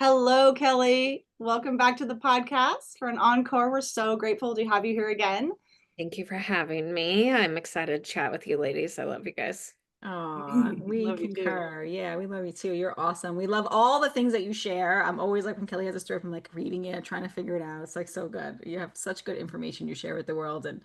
Hello, Kelley. Welcome back to the podcast for an encore. We're so grateful to have you here again. Thank you for having me. I'm excited to chat with you ladies. I love you guys. Oh, we Love you too. concur. Yeah, we love you too. You're awesome. We love all the things that you share. I'm always like when Kelly has a story, I'm like reading it, trying to figure it out. It's like so good. You have such good information you share with the world, and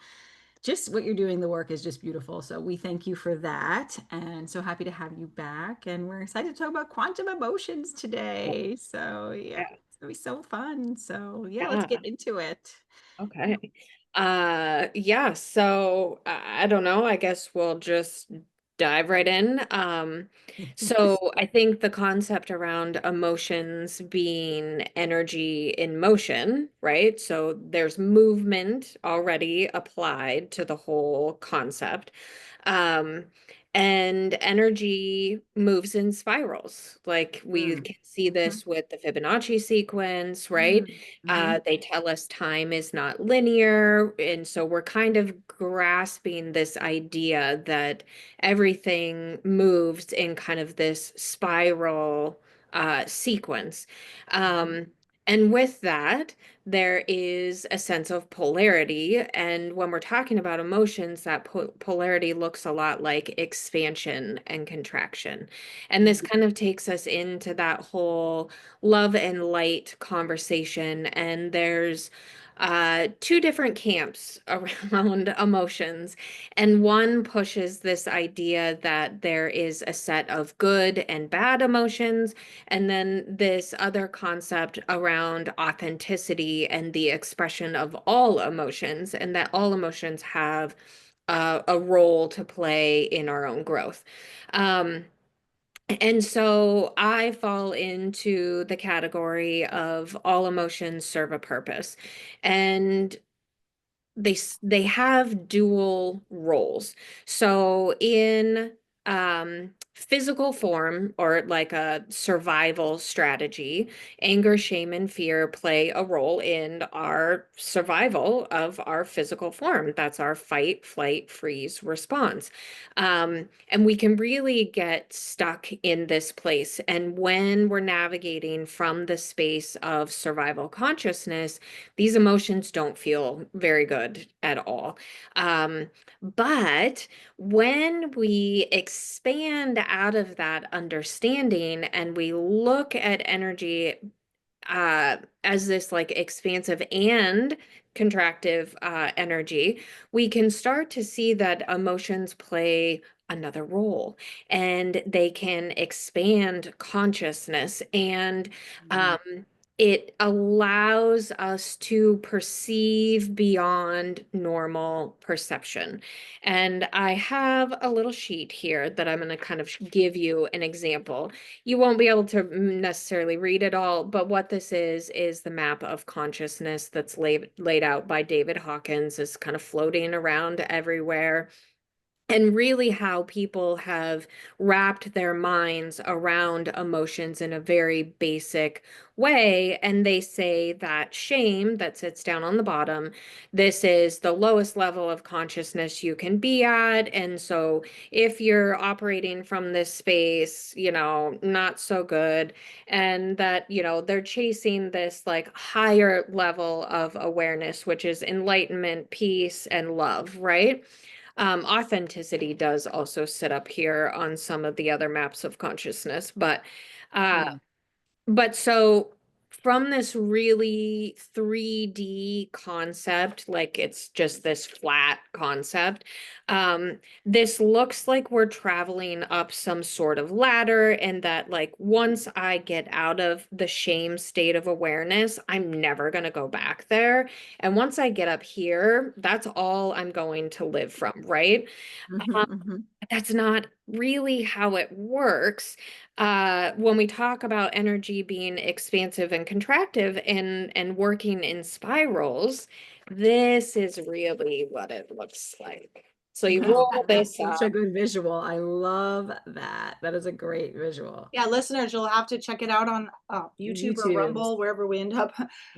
just what you're doing, the work is just beautiful. So we thank you for that, and so happy to have you back. And we're excited to talk about quantum emotions today. So yeah, Yeah. it's gonna be so fun. So yeah, let's get Yeah. into it. Okay. Yeah, so I don't know. I guess we'll just dive right in. So I think the concept around emotions being energy in motion, right? So there's movement already applied to the whole concept. Um, and energy moves in spirals. Like we Mm, can see mhm, this with the Fibonacci sequence, right? mm, mhm, They tell us time is not linear. And so we're kind of grasping this idea that everything moves in kind of this spiral sequence. mhm, Um, and with that, there is a sense of polarity. And when we're talking about emotions, that polarity looks a lot like expansion and contraction. And this mhm, kind of takes us into that whole love and light conversation. And there's two different camps around emotions. And one pushes this idea that there is a set of good and bad emotions, and then this other concept around authenticity and the expression of all emotions, and that all emotions have a role to play in our own growth. Um, and so I fall into the category of all emotions serve a purpose. And they have dual roles. So in physical form or like a survival strategy, anger, shame, and fear play a role in our survival of our physical form. That's our fight, flight, freeze response. And we can really get stuck in this place. And when we're navigating from the space of survival consciousness, these emotions don't feel very good at all. But when we expand out of that understanding and we look at energy as this like expansive and contractive energy, we can start to see that emotions play another role and they can expand consciousness and mhm. um, it allows us to perceive beyond normal perception. And I have a little sheet here that I'm going to kind of give you an example. You won't be able to necessarily read it all, but what this is the map of consciousness that's laid out by David Hawkins, is kind of floating around everywhere, and really how people have wrapped their minds around emotions in a very basic way. And they say that shame that sits down on the bottom, this is the lowest level of consciousness you can be at. And so if you're operating from this space, not so good. And that, they're chasing this like higher level of awareness, which is enlightenment, peace, and love, right? Authenticity does also sit up here on some of the other maps of consciousness, uh, Mm. but so from this really 3D concept, like it's just this flat concept, this looks like we're traveling up some sort of ladder, and that like once I get out of the shame state of awareness, I'm never going to go back there. And once I get up here, that's all I'm going to live from, right? Mhm, mhm. That's not really how it works. When we talk about energy being expansive and contractive and working in spirals, this is really what it looks like. So you roll That's this such up. a good visual. I love that. That is a great visual. Yeah, listeners, you'll have to check it out on YouTube or YouTube. Rumble, wherever we end up,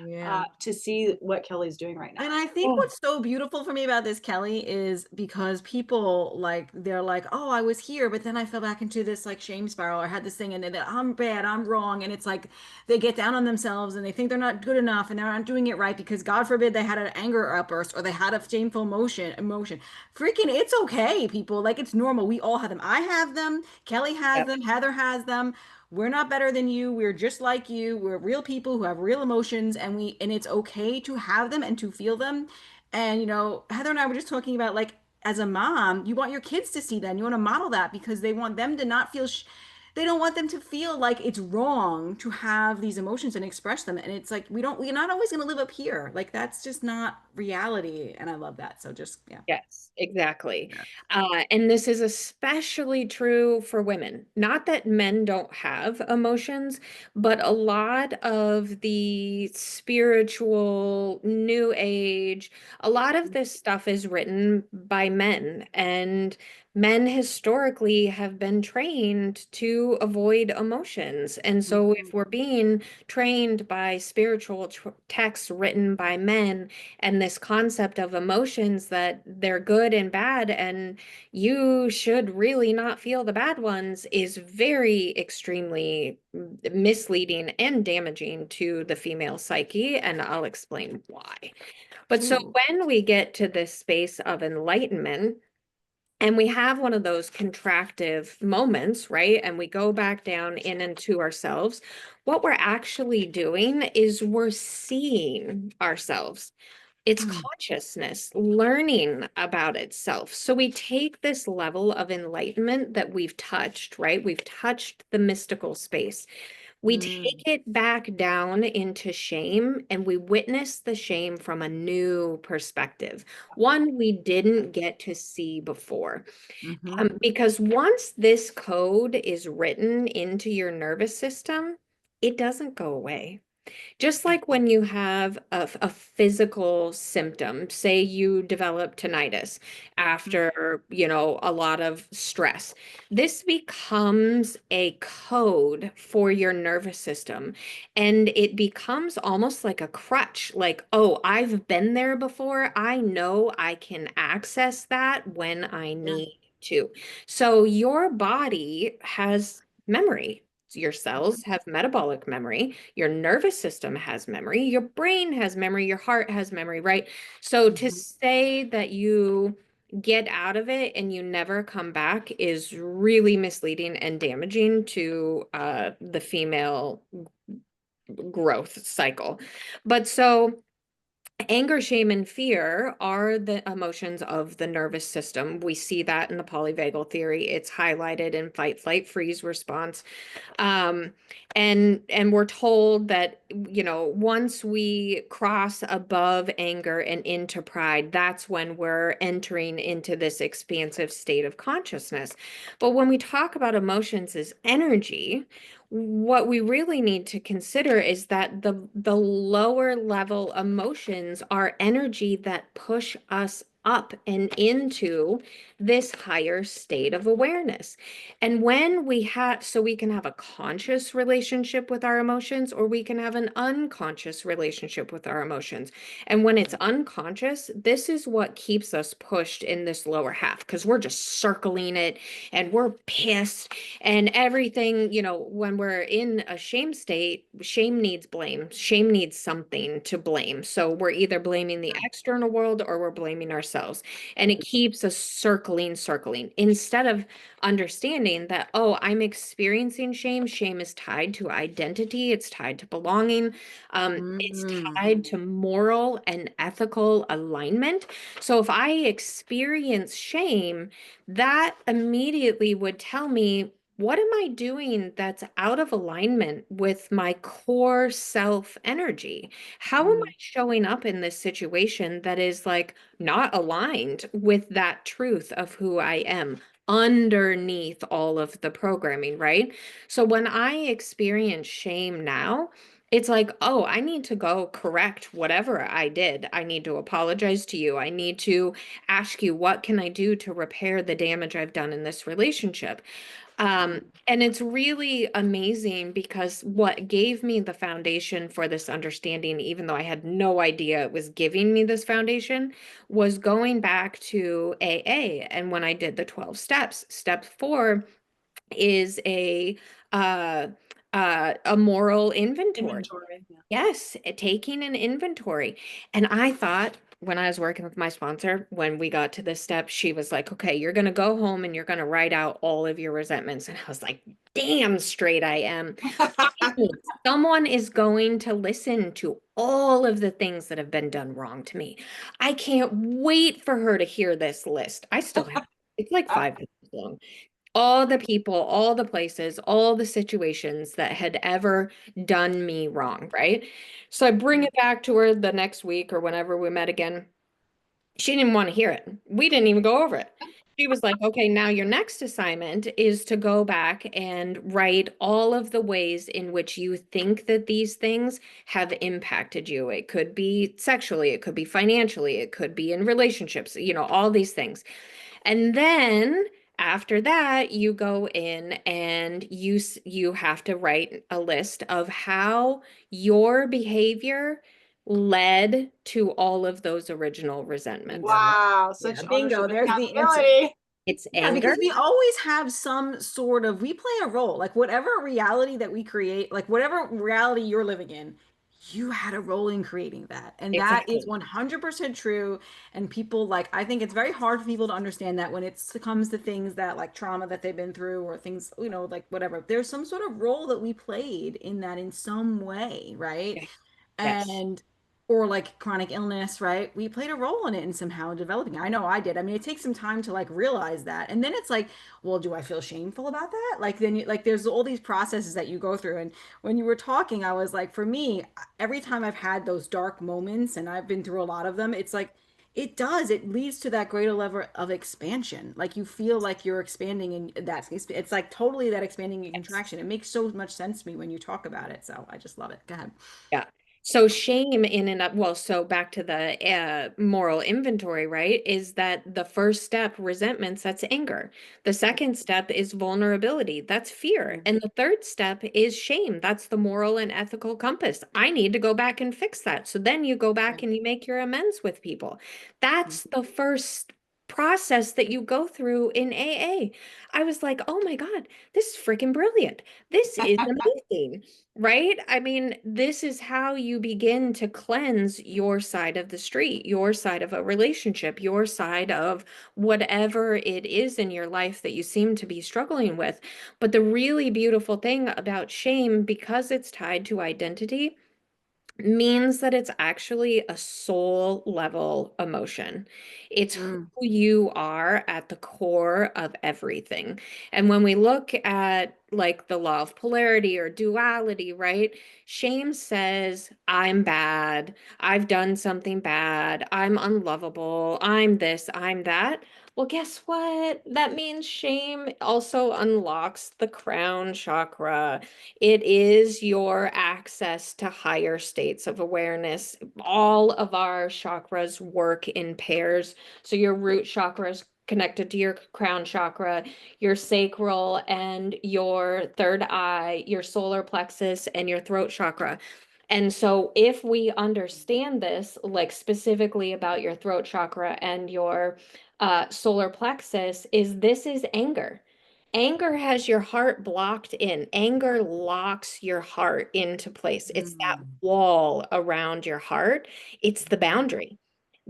Yeah. to see what Kelley's doing right now. And I think Oh, what's so beautiful for me about this, Kelley, is because people like they're like, oh, I was here, but then I fell back into this like shame spiral. Or I had this thing, and then I'm bad, I'm wrong, and it's like they get down on themselves and they think they're not good enough and they're not doing it right because God forbid they had an anger outburst or they had a shameful emotion. Freaking, it's okay, people. Like it's normal. We all have them. I have them. Kelley has yep. them. Heather has them. We're not better than you. We're just like you. We're real people who have real emotions, and it's okay to have them and to feel them. And Heather and I were just talking about like as a mom, you want your kids to see that. And you want to model that because they want them to not feel they don't want them to feel like it's wrong to have these emotions and express them. And it's like we're not always going to live up here. Like that's just not reality. And I love that. So just yeah. Yes, exactly. Yeah. And this is especially true for women. Not that men don't have emotions, but a lot of the spiritual, new age, a lot of this stuff is written by men. And men historically have been trained to avoid emotions. And so if we're being trained by spiritual texts written by men, and this concept of emotions that they're good and bad and you should really not feel the bad ones is very extremely misleading and damaging to the female psyche, and I'll explain why. But so Ooh. when we get to this space of enlightenment and we have one of those contractive moments, right? And we go back down in into ourselves. What we're actually doing is we're seeing ourselves. It's Mm. consciousness learning about itself. So we take this level of enlightenment that we've touched, right? We've touched the mystical space. We take Mm. it back down into shame and we witness the shame from a new perspective, one we didn't get to see before. Mm-hmm. Because once this code is written into your nervous system, it doesn't go away. Just like when you have a physical symptom, say you develop tinnitus after, a lot of stress, this becomes a code for your nervous system. And it becomes almost like a crutch, like, oh, I've been there before. I know I can access that when I Yeah. need to. So your body has memory. Your cells have metabolic memory, your nervous system has memory, your brain has memory, your heart has memory, right? So to Mm-hmm. say that you get out of it and you never come back is really misleading and damaging to the female growth cycle. But so anger, shame, and fear are the emotions of the nervous system. We see that in the polyvagal theory. It's highlighted in fight, flight, freeze response. Um, and we're told that, once we cross above anger and into pride, that's when we're entering into this expansive state of consciousness. But when we talk about emotions as energy, what we really need to consider is that the lower level emotions are energy that push us up and into this higher state of awareness. And when so we can have a conscious relationship with our emotions, or we can have an unconscious relationship with our emotions. And when it's unconscious, this is what keeps us pushed in this lower half because we're just circling it and we're pissed and everything, when we're in a shame state, shame needs blame. Shame needs something to blame. So we're either blaming the external world or we're blaming ourselves. And it keeps us circling instead of understanding that, oh, I'm experiencing shame. Shame is tied to identity. It's tied to belonging. It's Mm-hmm. tied to moral and ethical alignment. So if I experience shame, that immediately would tell me, what am I doing that's out of alignment with my core self energy? How am I showing up in this situation that is like not aligned with that truth of who I am underneath all of the programming, right? So when I experience shame now, It's like, oh, I need to go correct whatever I did. I need to apologize to you. I need to ask you, what can I do to repair the damage I've done in this relationship? And it's really amazing because what gave me the foundation for this understanding, even though I had no idea it was giving me this foundation, was going back to AA. And when I did the 12 steps, step 4 is uh, a moral inventory. Yeah. Yes, taking an inventory. And I thought when I was working with my sponsor, when we got to this step, she was like, okay, you're going to go home and you're going to write out all of your resentments. And I was like, damn straight I am. Someone is going to listen to all of the things that have been done wrong to me. I can't wait for her to hear this list. I still have, it's like 5 pages long, all the people, all the places, all the situations that had ever done me wrong, right? So I bring it back to her the next week or whenever we met again. She didn't want to hear it. We didn't even go over it. She was like, okay, now your next assignment is to go back and write all of the ways in which you think that these things have impacted you. It could be sexually, it could be financially, it could be in relationships, all these things. And then after that, you go in and you have to write a list of how your behavior led to all of those original resentments. Bingo. Wow, Yeah, such ownership bingo. and There's the answer. accountability. It's Yeah, anger. because we always have some sort of, we play a role. Like whatever reality that we create, like whatever reality you're living in, you had a role in creating that. And that is Exactly. 100% true. And people like, I think it's very hard for people to understand that when it comes to things that like trauma that they've been through or things, like whatever, there's some sort of role that we played in that in some way, right? Yes. And or like chronic illness, right? We played a role in it and somehow developing it. I know I did. I mean, it takes some time to like realize that. And then it's like, well, do I feel shameful about that? Like then you like there's all these processes that you go through. And when you were talking, I was like, for me, every time I've had those dark moments and I've been through a lot of them, it's like it leads to that greater level of expansion. Like you feel like you're expanding and that's it's like totally that expanding and Yes. contraction. It makes so much sense to me when you talk about it. So I just love it. Go ahead. Yeah. So shame in and of, well, so back to the moral inventory, right? Is that the first step, resentments, that's anger. The second step is vulnerability, that's fear. And the third step is shame. That's the moral and ethical compass. I need to go back and fix that. So then you go back and you make your amends with people. That's the first process that you go through in AA. I was like, oh my God, this is freaking brilliant. This is amazing. Right? I mean, this is how you begin to cleanse your side of the street, your side of a relationship, your side of whatever it is in your life that you seem to be struggling with. But the really beautiful thing about shame, because it's tied to identity, means that it's actually a soul level emotion. It's who Mm. you are at the core of everything. And when we look at like the law of polarity or duality, right? Shame says, I'm bad. I've done something bad. I'm unlovable. I'm this, I'm that. Well, guess what? That means shame also unlocks the crown chakra. It is your access to higher states of awareness. All of our chakras work in pairs. So your root chakra is connected to your crown chakra, your sacral and your third eye, your solar plexus and your throat chakra. And so if we understand this, like specifically about your throat chakra and your solar plexus, this is anger. Anger has your heart blocked in. Anger locks your heart into place. It's that Mm. wall around your heart. It's the boundary.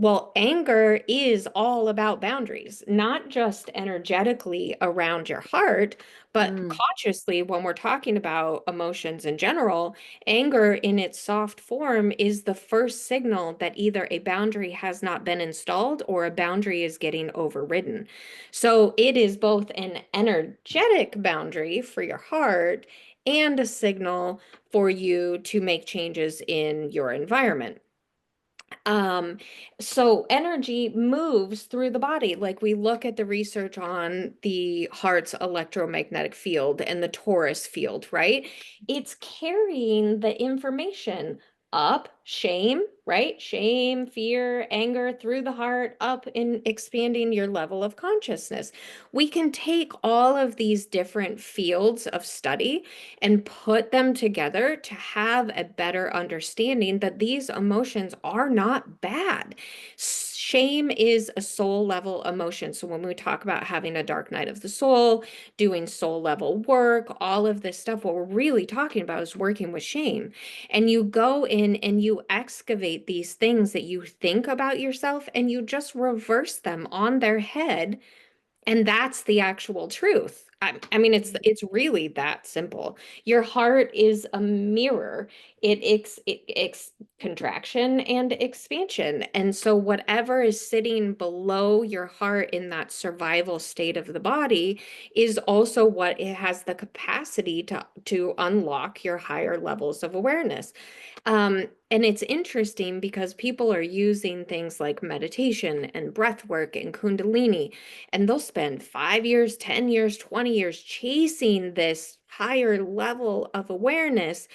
Well, anger is all about boundaries, not just energetically around your heart, but Mm. consciously when we're talking about emotions in general. Anger in its soft form is the first signal that either a boundary has not been installed or a boundary is getting overridden. So it is both an energetic boundary for your heart and a signal for you to make changes in your environment. Um, so energy moves through the body. Like we look at the research on the heart's electromagnetic field and the torus field, right? It's carrying the information up, shame, right? Shame, fear, anger through the heart, up in expanding your level of consciousness. We can take all of these different fields of study and put them together to have a better understanding that these emotions are not bad. Shame is a soul level emotion. So when we talk about having a dark night of the soul, doing soul level work, all of this stuff, what we're really talking about is working with shame. And you go in and you excavate these things that you think about yourself and you just reverse them on their head, and that's the actual truth. I mean, it's really that simple. Your heart is a mirror. It contraction and expansion. And so whatever is sitting below your heart in that survival state of the body is also what it has the capacity to unlock your higher levels of awareness. And it's interesting because people are using things like meditation and breath work and Kundalini, and they'll spend 5 years, 10 years, 20 years chasing this higher level of awareness.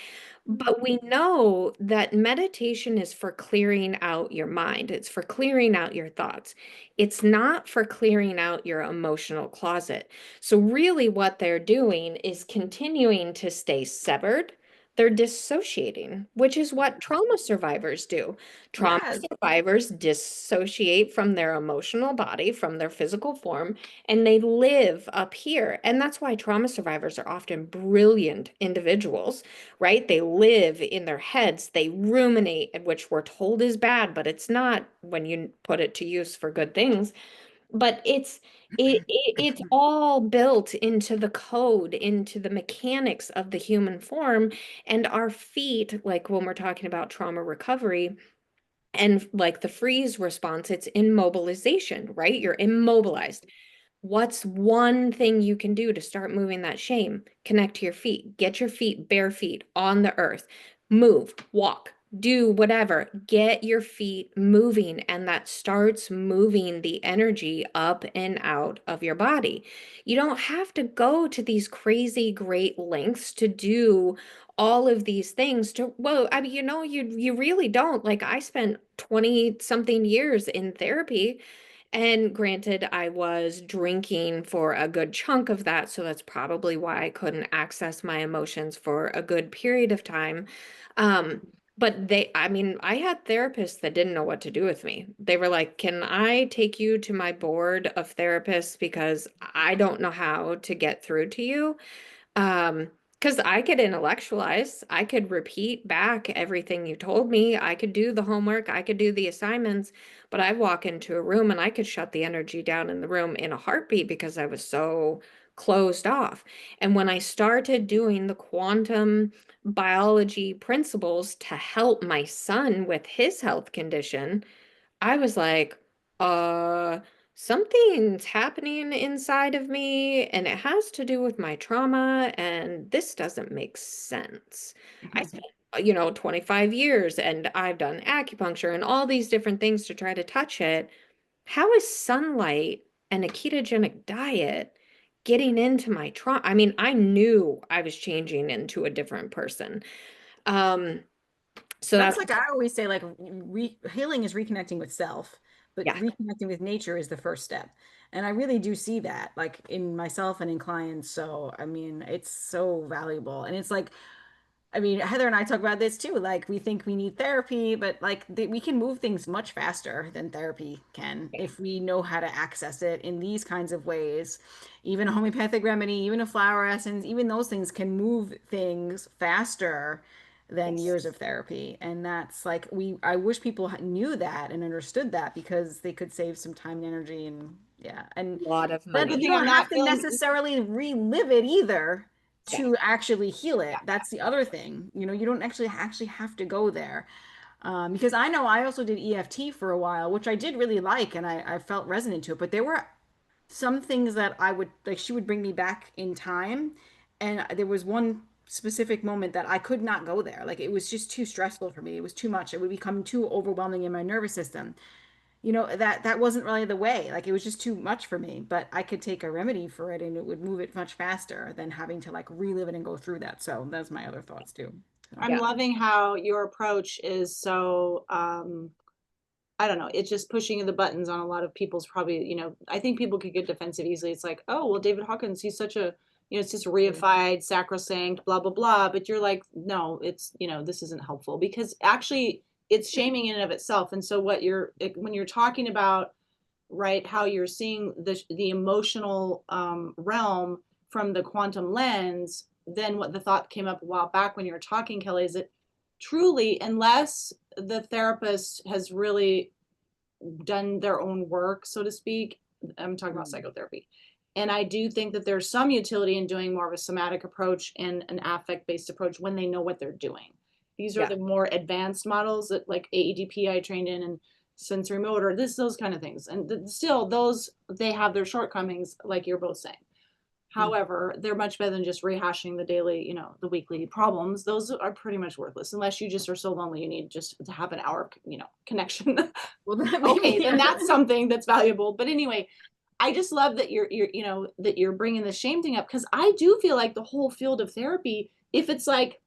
But we know that meditation is for clearing out your mind. It's for clearing out your thoughts. It's not for clearing out your emotional closet. So really what they're doing is continuing to stay severed. They're dissociating, which is what trauma survivors do. Trauma Yes. survivors dissociate from their emotional body, from their physical form, and they live up here. And that's why trauma survivors are often brilliant individuals, right? They live in their heads, they ruminate, which we're told is bad, but it's not when you put it to use for good things. But it's all built into the code, into the mechanics of the human form. And our feet, like when we're talking about trauma recovery, and like the freeze response, it's immobilization, right? You're immobilized. What's one thing you can do to start moving that shame? Connect to your feet. Get your feet, bare feet, on the earth. Move, walk, do whatever. Get your feet moving, and that starts moving the energy up and out of your body. You don't have to go to these crazy great lengths to do all of these things to, well, I mean, you really don't. Like I spent 20 something years in therapy, and granted, I was drinking for a good chunk of that, so that's probably why I couldn't access my emotions for a good period of time. Um, but I mean, I had therapists that didn't know what to do with me. They were like, "Can I take you to my board of therapists because I don't know how to get through to you?" Because I could intellectualize, I could repeat back everything you told me, I could do the homework, I could do the assignments, but I walk into a room and I could shut the energy down in the room in a heartbeat because I was so closed off. And when I started doing the quantum biology principles to help my son with his health condition, I was like, uh, something's happening inside of me, and it has to do with my trauma, and this doesn't make sense. I spent, 25 years and I've done acupuncture and all these different things to try to touch it. How is sunlight and a ketogenic diet getting into my trauma? I mean, I knew I was changing into a different person. Um, so That's that's, like I always say, like healing is reconnecting with self, but yeah. reconnecting with nature is the first step. And I really do see that, like in myself and in clients. So, I mean, it's so valuable. And it's like, I mean, Heather and I talk about this too. Like, we think we need therapy, but like we can move things much faster than therapy can if we know how to access it in these kinds of ways. Even a homeopathic remedy, even a flower essence, even those things can move things faster than Yes. years of therapy. And that's like I wish people knew that and understood that because they could save some time and energy and yeah. And A lot of then Good you money. thing I'm don't have not to feeling. necessarily relive it either Yeah. to actually heal Yeah. it. That's the other thing. You don't actually have to go there. Because I know I also did EFT for a while, which I did really like, and I felt resonant to it. But there were some things that I would like. She would bring me back in time, and there was one specific moment that I could not go there. Like it was just too stressful for me. It was too much. It would become too overwhelming in my nervous system. That wasn't really the way. Like it was just too much for me. But I could take a remedy for it and it would move it much faster than having to like relive it and go through that. So that's my other thoughts too. So. I'm loving how your approach is so I don't know, it's just pushing the buttons on a lot of people's probably, I think people could get defensive easily. It's like, oh, well, David Hawkins, he's such a, it's just reified, sacrosanct, blah, blah, blah. But you're like, no, it's, this isn't helpful because actually it's shaming in and of itself. And so when you're talking about, right, how you're seeing the emotional realm from the quantum lens, then what the thought came up a while back when you were talking, Kelley, is that truly, unless the therapist has really done their own work, so to speak, I'm talking about psychotherapy. And I do think that there's some utility in doing more of a somatic approach and an affect-based approach when they know what they're doing. These are the more advanced models that like AEDP I trained in and sensory motor, those kind of things. And still they have their shortcomings, like you're both saying. However, they're much better than just rehashing the daily, the weekly problems. Those are pretty much worthless unless you just are so lonely you need just to have an hour, connection. Well, okay, then that's something that's valuable. But anyway, I just love that that you're bringing the shame thing up because I do feel like the whole field of therapy, if it's like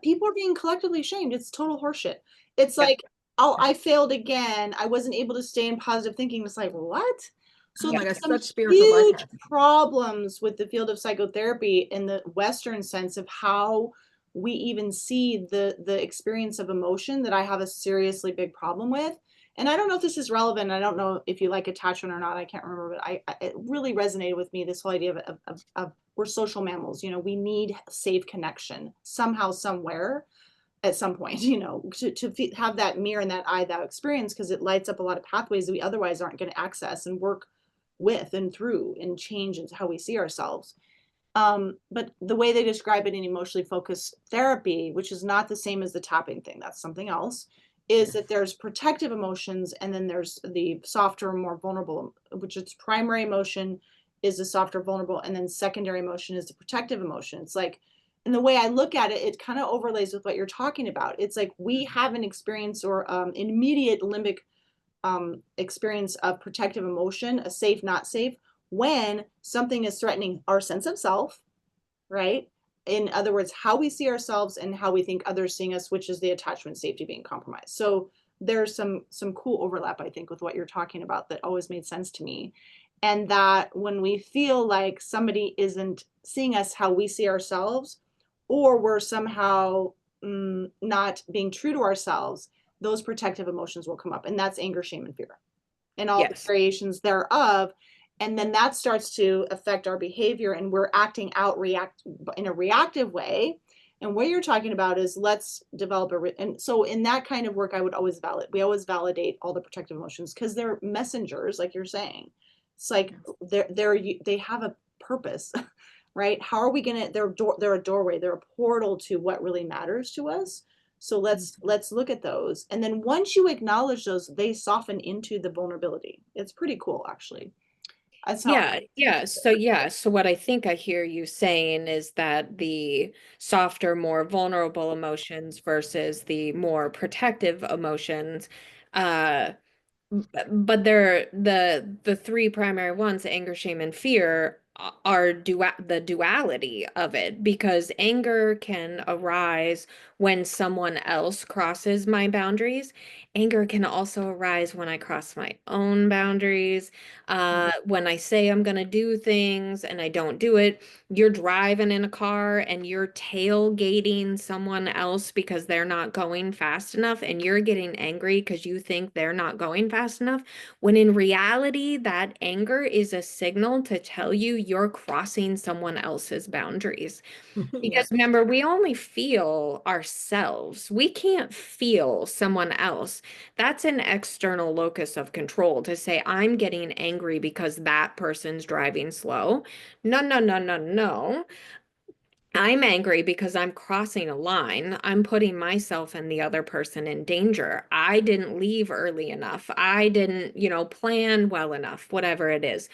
people are being collectively shamed, it's total horseshit. It's like, oh, I failed again. I wasn't able to stay in positive thinking. It's like, what? So there's some huge problems with the field of psychotherapy in the Western sense of how we even see the experience of emotion that I have a seriously big problem with. And I don't know if this is relevant. I don't know if you like attachment or not. I can't remember, but it really resonated with me, this whole idea of we're social mammals. We need safe connection somehow, somewhere, at some point, to have that mirror and that eye, that experience, because it lights up a lot of pathways that we otherwise aren't going to access and work with and through and change into how we see ourselves. But the way they describe it in emotionally focused therapy, which is not the same as the tapping thing, that's something else, is that there's protective emotions and then there's the softer, more vulnerable, which its primary emotion is the softer, vulnerable, and then secondary emotion is the protective emotion. It's like, and the way I look at it, it kind of overlays with what you're talking about. It's like we have an experience or an immediate limbic experience of protective emotion, a safe, not safe, when something is threatening our sense of self, right? In other words, how we see ourselves and how we think others seeing us, which is the attachment safety being compromised. So there's some cool overlap, I think, with what you're talking about that always made sense to me. And that when we feel like somebody isn't seeing us how we see ourselves, or we're somehow not being true to ourselves, those protective emotions will come up. And that's anger, shame, and fear, and all the variations thereof. And then that starts to affect our behavior and we're acting out in a reactive way. And what you're talking about is let's develop and so in that kind of work, we always validate all the protective emotions because they're messengers, like you're saying. It's like they have a purpose, right? How are we gonna, they're a doorway, they're a portal to what really matters to us. So let's look at those. And then once you acknowledge those, they soften into the vulnerability. It's pretty cool, actually. So what I think I hear you saying is that the softer, more vulnerable emotions versus the more protective emotions, uh, but they're the three primary ones, anger, shame, and fear, are the duality of it, because anger can arise when someone else crosses my boundaries. Anger can also arise when I cross my own boundaries. When I say I'm going to do things and I don't do it. You're driving in a car and you're tailgating someone else because they're not going fast enough, and you're getting angry because you think they're not going fast enough, when in reality, that anger is a signal to tell you you're crossing someone else's boundaries. Because remember, we only feel ourselves. We can't feel someone else. That's an external locus of control to say, I'm getting angry because that person's driving slow. No, no, no, no, no. I'm angry because I'm crossing a line. I'm putting myself and the other person in danger. I didn't leave early enough. I didn't, plan well enough, whatever it is.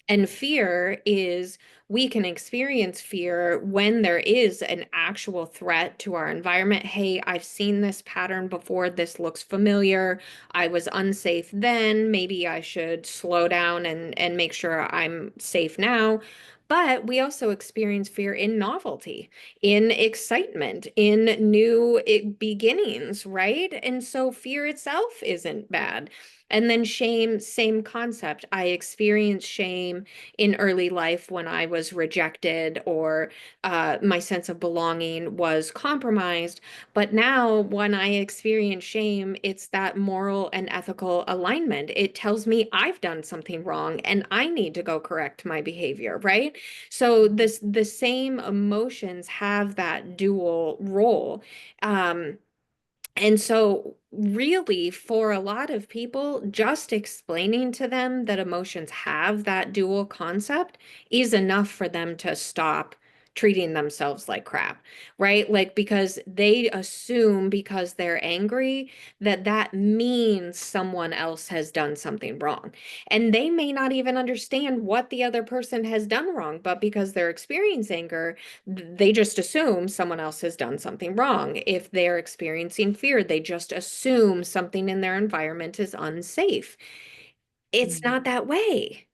And fear is, we can experience fear when there is an actual threat to our environment. Hey, I've seen this pattern before. This looks familiar. I was unsafe then. Maybe I should slow down and make sure I'm safe now. But we also experience fear in novelty, in excitement, in new beginnings, right? And so fear itself isn't bad. And then shame, same concept. I experienced shame in early life when I was rejected or my sense of belonging was compromised. But now, when I experience shame, it's that moral and ethical alignment. It tells me I've done something wrong and I need to go correct my behavior, right? So the same emotions have that dual role. Um, and so, really, for a lot of people, just explaining to them that emotions have that dual concept is enough for them to stop treating themselves like crap, right? Like, because they assume because they're angry that that means someone else has done something wrong. And they may not even understand what the other person has done wrong, but because they're experiencing anger, they just assume someone else has done something wrong. If they're experiencing fear, they just assume something in their environment is unsafe. It's not that way.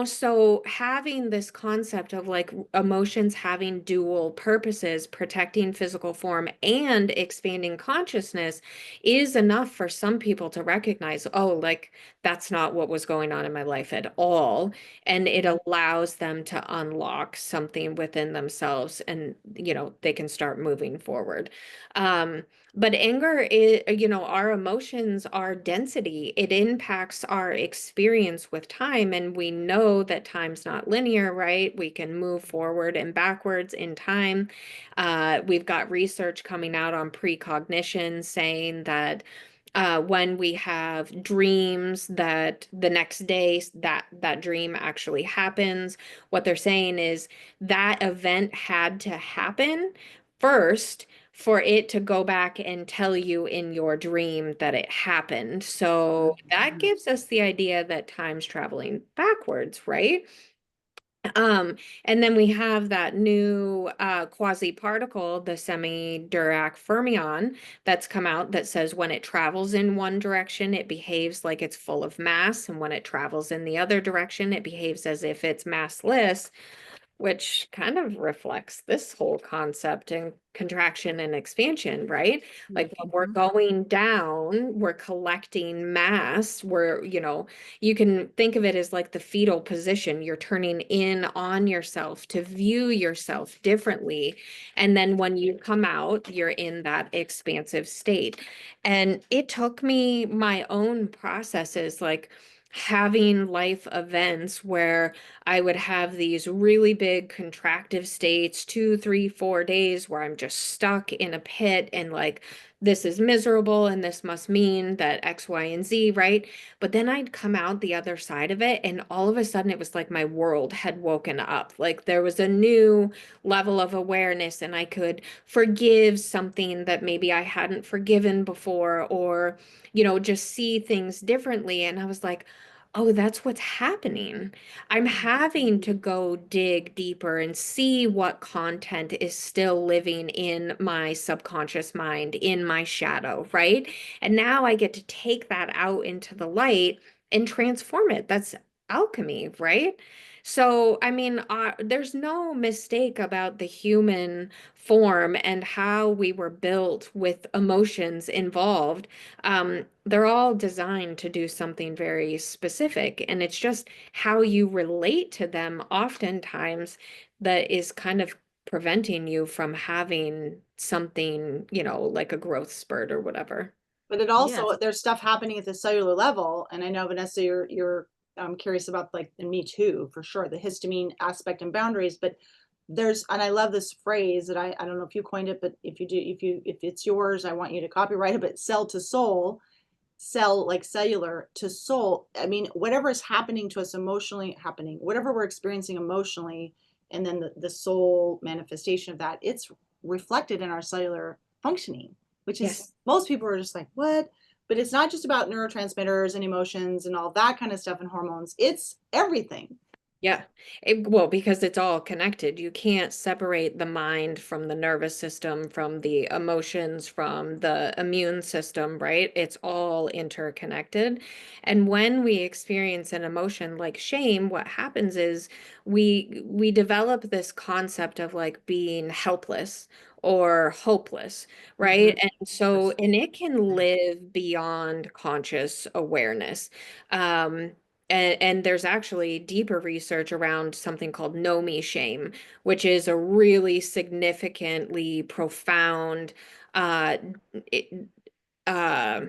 So having this concept of like emotions having dual purposes, protecting physical form and expanding consciousness is enough for some people to recognize, oh, like that's not what was going on in my life at all. And it allows them to unlock something within themselves and, they can start moving forward. But anger is, our emotions are density. It impacts our experience with time. And we know that time's not linear, right? We can move forward and backwards in time. We've got research coming out on precognition saying that when we have dreams that the next day that dream actually happens, what they're saying is that event had to happen first for it to go back and tell you in your dream that it happened. So that gives us the idea that time's traveling backwards, right? And then we have that new quasi-particle, the semi-Dirac fermion, that's come out that says when it travels in one direction, it behaves like it's full of mass, and when it travels in the other direction, it behaves as if it's massless, which kind of reflects this whole concept and contraction and expansion, right? Like when we're going down, we're collecting mass. You can think of it as like the fetal position. You're turning in on yourself to view yourself differently. And then when you come out, you're in that expansive state. And it took me my own processes, like having life events where I would have these really big contractive states, 2, 3, 4 days where I'm just stuck in a pit and like, this is miserable and this must mean that X, Y, and Z, right? But then I'd come out the other side of it and all of a sudden it was like my world had woken up. Like there was a new level of awareness and I could forgive something that maybe I hadn't forgiven before or, just see things differently. And I was like, oh, that's what's happening. I'm having to go dig deeper and see what content is still living in my subconscious mind, in my shadow, right? And now I get to take that out into the light and transform it. That's alchemy, right? So, I mean, there's no mistake about the human form and how we were built with emotions involved. They're all designed to do something very specific, and it's just how you relate to them oftentimes that is kind of preventing you from having something, like a growth spurt or whatever. But it Yes. also, there's stuff happening at the cellular level. And I know, Vanessa, you're curious about, like, and me too, for sure, the histamine aspect and boundaries. But and I love this phrase that I don't know if you coined it, but if you do, if it's yours, I want you to copyright it, but cell to soul, cell like cellular to soul. I mean, whatever is happening to us emotionally, whatever we're experiencing emotionally and then the soul manifestation of that, it's reflected in our cellular functioning, which is Yes. most people are just like, what? But it's not just about neurotransmitters and emotions and all that kind of stuff and hormones. It's everything. Yeah. Well, because it's all connected. You can't separate the mind from the nervous system, from the emotions, from the immune system, right? It's all interconnected. And when we experience an emotion like shame, what happens is we develop this concept of like being helpless or hopeless, right? Mm-hmm. And so, and it can live beyond conscious awareness. And there's actually deeper research around something called know me shame, which is a really significantly profound uh, it, uh,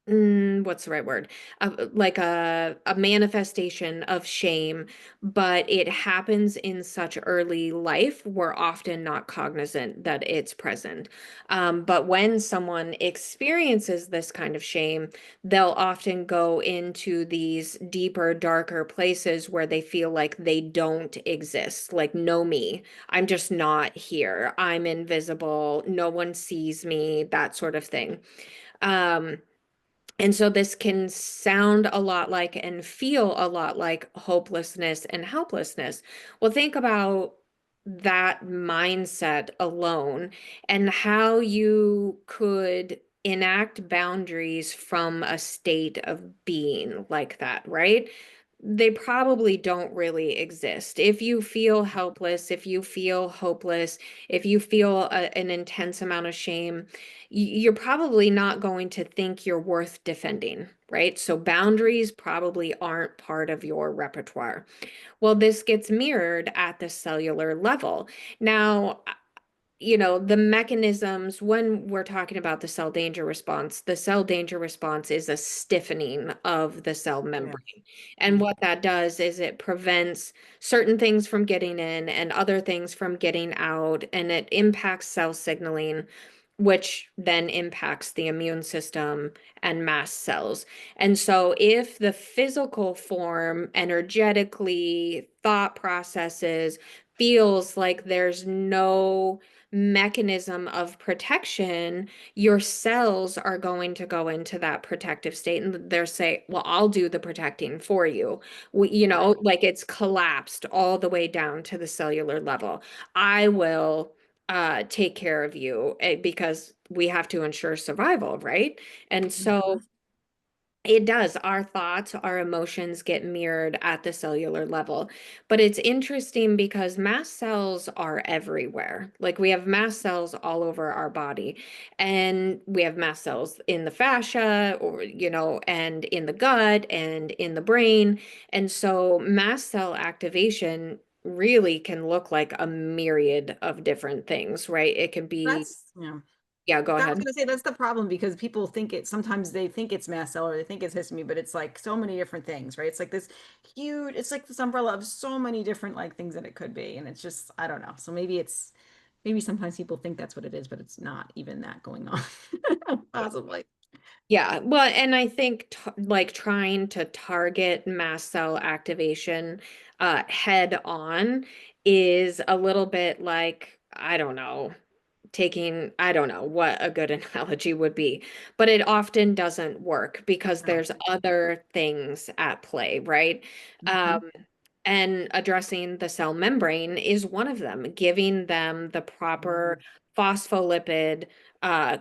what's the right word? Like a manifestation of shame, but it happens in such early life, we're often not cognizant that it's present. But when someone experiences this kind of shame, they'll often go into these deeper, darker places where they feel like they don't exist, like, know me, I'm just not here, I'm invisible, no one sees me, that sort of thing. Um, and so this can sound a lot like and feel a lot like hopelessness and helplessness. Well, think about that mindset alone and how you could enact boundaries from a state of being like that, right? They probably don't really exist. If you feel helpless, if you feel hopeless, if you feel an intense amount of shame, you're probably not going to think you're worth defending, right? So boundaries probably aren't part of your repertoire. Well, this gets mirrored at the cellular level. Now, the mechanisms when we're talking about the cell danger response is a stiffening of the cell membrane. And what that does is it prevents certain things from getting in and other things from getting out, and it impacts cell signaling, which then impacts the immune system and mast cells. And so if the physical form energetically thought processes feels like there's no mechanism of protection, your cells are going to go into that protective state and they're say, well, I'll do the protecting for you. Like it's collapsed all the way down to the cellular level. I will take care of you because we have to ensure survival, right? And so it does. Our thoughts, our emotions get mirrored at the cellular level. But it's interesting because mast cells are everywhere. Like we have mast cells all over our body, and we have mast cells in the fascia and in the gut and in the brain. And so mast cell activation really can look like a myriad of different things, right? It can be, That's, yeah. yeah, go I was ahead. going to say that's the problem because people think sometimes they think it's mast cell or they think it's histamine, but it's like so many different things, right? It's like this huge, it's like this umbrella of so many different like things that it could be. And it's just, I don't know. So maybe sometimes people think that's what it is, but it's not even that going on. Possibly. Yeah, well, and I think like trying to target mast cell activation head on is a little bit like, I don't know, I don't know what a good analogy would be, but it often doesn't work because No. there's other things at play, right? Mhm. And addressing the cell membrane is one of them, giving them the proper phospholipid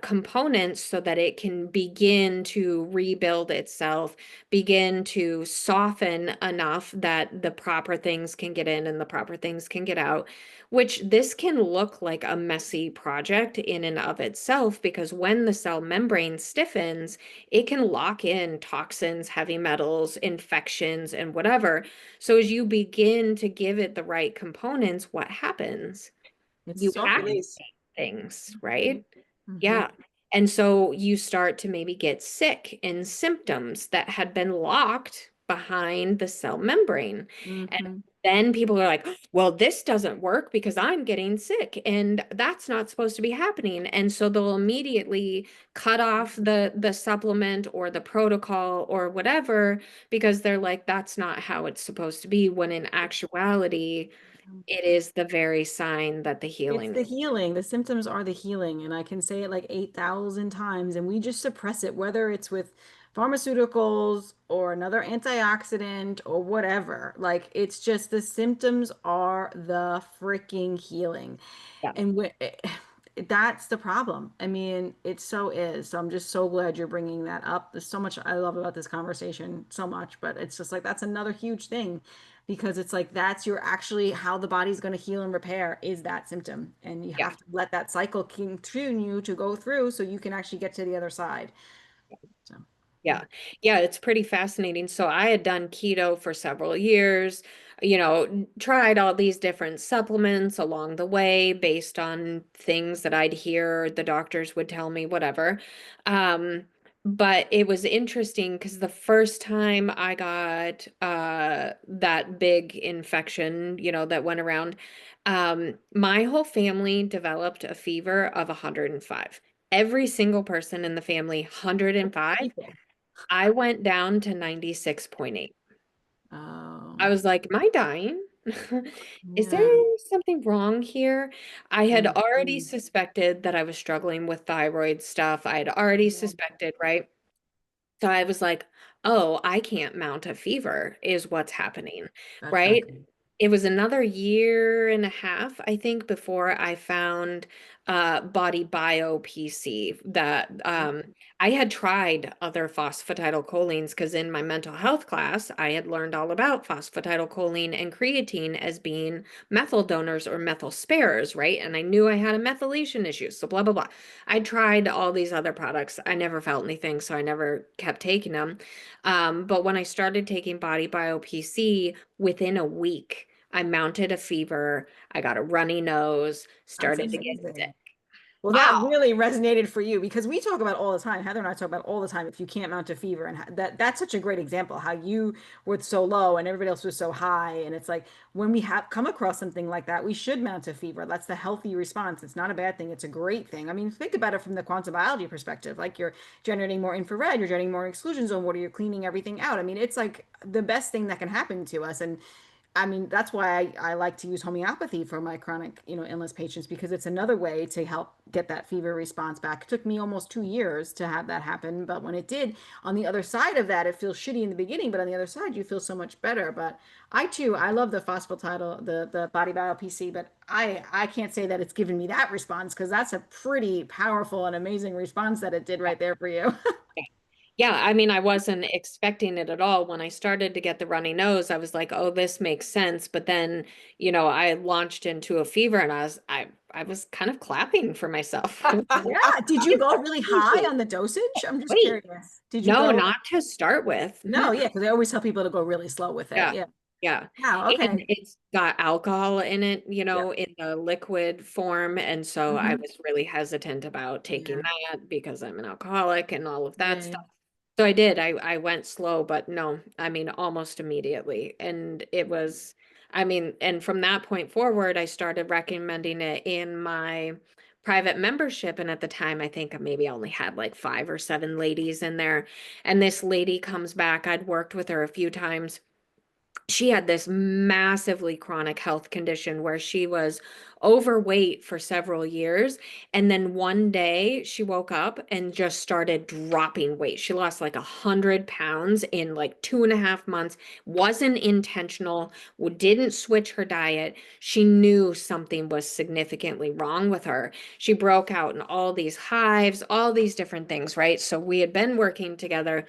components so that it can begin to rebuild itself, begin to soften enough that the proper things can get in and the proper things can get out, which this can look like a messy project in and of itself because when the cell membrane stiffens, it can lock in toxins, heavy metals, infections, and whatever. So as you begin to give it the right components, what happens? It's You softening. Release. things, right? Mhm. Yeah. And so you start to maybe get sick in symptoms that had been locked behind the cell membrane. And Mhm. then people are like, well, this doesn't work because I'm getting sick and that's not supposed to be happening. And so they'll immediately cut off the supplement or the protocol or whatever because they're like, that's not how it's supposed to be. When in actuality, it is the very sign that the It's healing the is. healing. The symptoms are the healing. And I can say it like 8,000 times. And we just suppress it, whether it's with pharmaceuticals or another antioxidant or whatever. Like it's just the symptoms are the freaking healing. Yeah. And that's the problem. I mean, it so is. So I'm just so glad you're bringing that up. There's so much I love about this conversation, so much, but it's just like that's another huge thing because it's like that's your actually how the body's going to heal and repair is that symptom. And you Yeah. have to let that cycle continue to go through so you can actually get to the other side. So, yeah. Yeah. Yeah, it's pretty fascinating. So I had done keto for several years, you know, tried all these different supplements along the way based on things that I'd hear the doctors would tell me, whatever. But it was interesting because the first time I got that big infection, you know, that went around, my whole family developed a fever of 105. Every single person in the family, 105. People. I went down to 96.8. I Oh, was like, am I dying? Is there yeah. something wrong here? I had already Mhm. suspected that I was struggling with thyroid stuff. I had already Yeah, suspected, right? So I was like, oh, I can't mount a fever, is what's happening, that's not right? good. It was another year and a half, I think, before I found Body Bio PC that I had tried other phosphatidylcholines because in my mental health class, I had learned all about phosphatidylcholine and creatine as being methyl donors or methyl sparers, right? And I knew I had a methylation issue, so blah, blah, blah. I tried all these other products. I never felt anything, so I never kept taking them. But when I started taking Body Bio PC, within a week, I mounted a fever. I got a runny nose, That's started to get sick. amazing. Well, that Wow. really resonated for you because we talk about all the time. Heather and I talk about all the time if you can't mount a fever, and that's such a great example how you were so low and everybody else was so high. And it's like when we have come across something like that, we should mount a fever. That's the healthy response. It's not a bad thing. It's a great thing. I mean, think about it from the quantum biology perspective. Like you're generating more infrared, you're generating more exclusion zone water, you're cleaning everything out. I mean, it's like the best thing that can happen to us. And I mean, that's why I like to use homeopathy for my chronic, illness patients because it's another way to help get that fever response back. It took me almost 2 years to have that happen, but when it did, on the other side of that, it feels shitty in the beginning, but on the other side, you feel so much better. But I too, I love the phosphatidyl, the body bio PC, but I can't say that it's given me that response because that's a pretty powerful and amazing response that it did right there for you. Yeah, I mean, I wasn't expecting it at all. When I started to get the runny nose, I was like, oh, this makes sense. But then, you know, I launched into a fever and I was kind of clapping for myself. Yeah. Did you go really high on the dosage? I'm just Wait, curious. Did you no, go? not to start with. No, yeah, because I always tell people to go really slow with it. Yeah. Yeah. Yeah. Wow. And Okay. it's got alcohol in it, you Yeah. know, in the liquid form. And so I Hmm. was really hesitant about taking Yeah. that because I'm an alcoholic and all of that Yeah. stuff. So I did. I went slow, but no, I mean, almost immediately. And it was, I mean, and from that point forward, I started recommending it in my private membership. And at the time, I think maybe I only had like 5 or 7 ladies in there. And this lady comes back. I'd worked with her a few times. She had this massively chronic health condition where she was overweight for several years. And then one day she woke up and just started dropping weight. She lost like 100 pounds in like 2.5 months, wasn't intentional, didn't switch her diet. She knew something was significantly wrong with her. She broke out in all these hives, all these different things, right? So we had been working together.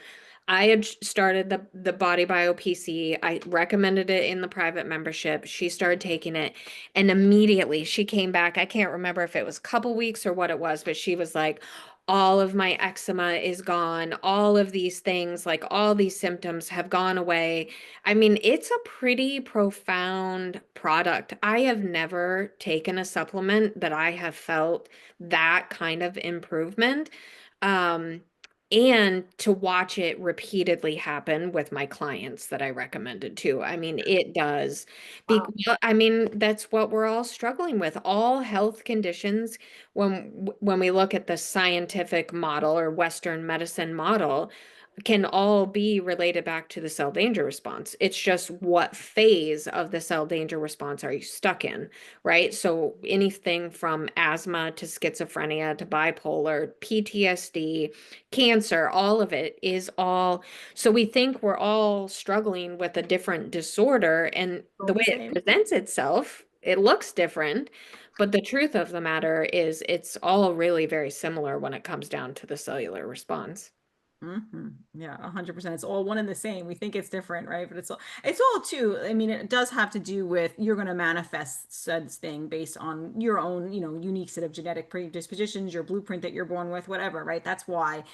I had started the Body Bio PC. I recommended it in the private membership. She started taking it, and immediately she came back. I can't remember if it was a couple weeks or what it was, but she was like, all of my eczema is gone. All of these things, like all these symptoms have gone away. I mean, it's a pretty profound product. I have never taken a supplement that I have felt that kind of improvement. Um, and to watch it repeatedly happen with my clients that I recommended to. I mean, it does. Wow. Well, I mean, that's what we're all struggling with. All health conditions, when we look at the scientific model or Western medicine model, can all be related back to the cell danger response. It's just what phase of the cell danger response are you stuck in, right? So anything from asthma to schizophrenia to bipolar, PTSD, cancer, all of it is all. So we think we're all struggling with a different disorder, and All the the way it same. presents itself, it looks different. But the truth of the matter is it's all really very similar when it comes down to the cellular response. Yeah, 100%. It's all one and the same. We think it's different, right? But it's all too. I mean, it does have to do with you're going to manifest said thing based on your own, unique set of genetic predispositions, your blueprint that you're born with, whatever, right? That's why,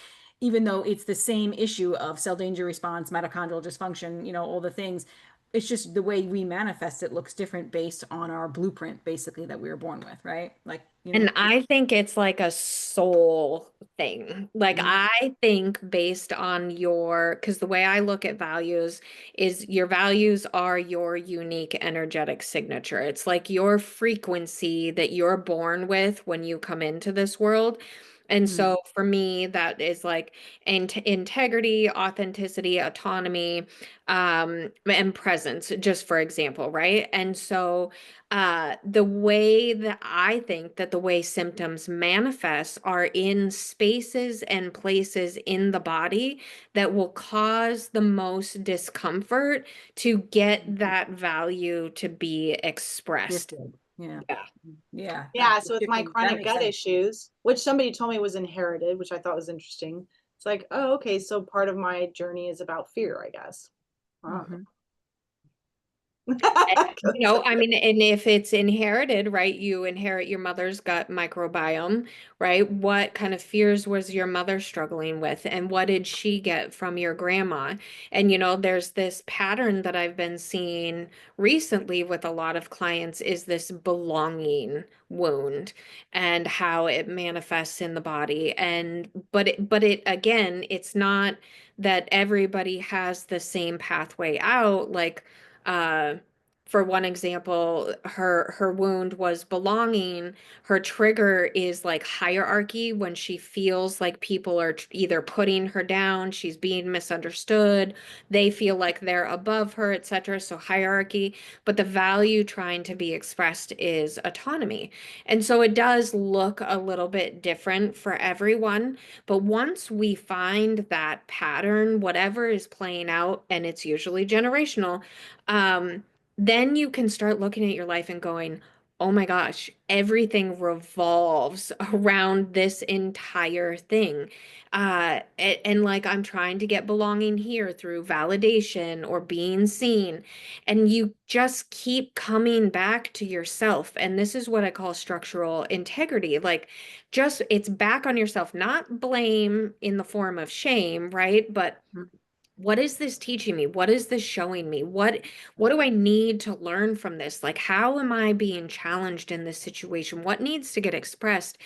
even though it's the same issue of cell danger response, mitochondrial dysfunction, all the things, it's just the way we manifest it looks different based on our blueprint, basically, that we were born with, right? Like, And I think it's like a soul thing. Like Mhm. I think based on because the way I look at values is your values are your unique energetic signature. It's like your frequency that you're born with when you come into this world. And Mhm. so for me, that is like integrity, authenticity, autonomy, and presence, just for example, right? And so the way that I think that the way symptoms manifest are in spaces and places in the body that will cause the most discomfort to get that value to be expressed. Shifted. Yeah. Yeah. Yeah. Yeah, The so with my shifting, that chronic makes gut sense. issues, which somebody told me was inherited, which I thought was interesting. It's like, oh, okay, so part of my journey is about fear, I guess. Wow. Mhm. I mean, and if it's inherited, right, you inherit your mother's gut microbiome, right? What kind of fears was your mother struggling with, and what did she get from your grandma? And, there's this pattern that I've been seeing recently with a lot of clients is this belonging wound and how it manifests in the body. But it again, it's not that everybody has the same pathway out, like, uh, for one example, her wound was belonging. Her trigger is like hierarchy when she feels like people are either putting her down, she's being misunderstood, they feel like they're above her, etc. So hierarchy, but the value trying to be expressed is autonomy. And so it does look a little bit different for everyone, but once we find that pattern, whatever is playing out, and it's usually generational, then you can start looking at your life and going, oh my gosh, everything revolves around this entire thing. And like I'm trying to get belonging here through validation or being seen. And you just keep coming back to yourself. And this is what I call structural integrity. Like just it's back on yourself, not blame in the form of shame, right? But what is this teaching me? What is this showing me? What do I need to learn from this? Like, how am I being challenged in this situation? What needs to get expressed?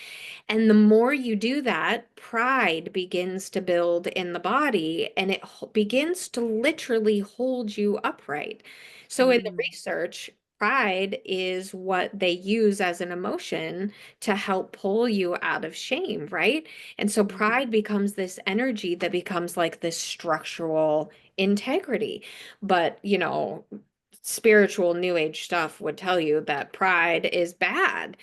And the more you do that, pride begins to build in the body and it begins to literally hold you upright. So in the Mhm. research, pride is what they use as an emotion to help pull you out of shame, right? And so Mhm. pride becomes this energy that becomes like this structural integrity. But, spiritual new age stuff would tell you that pride is bad,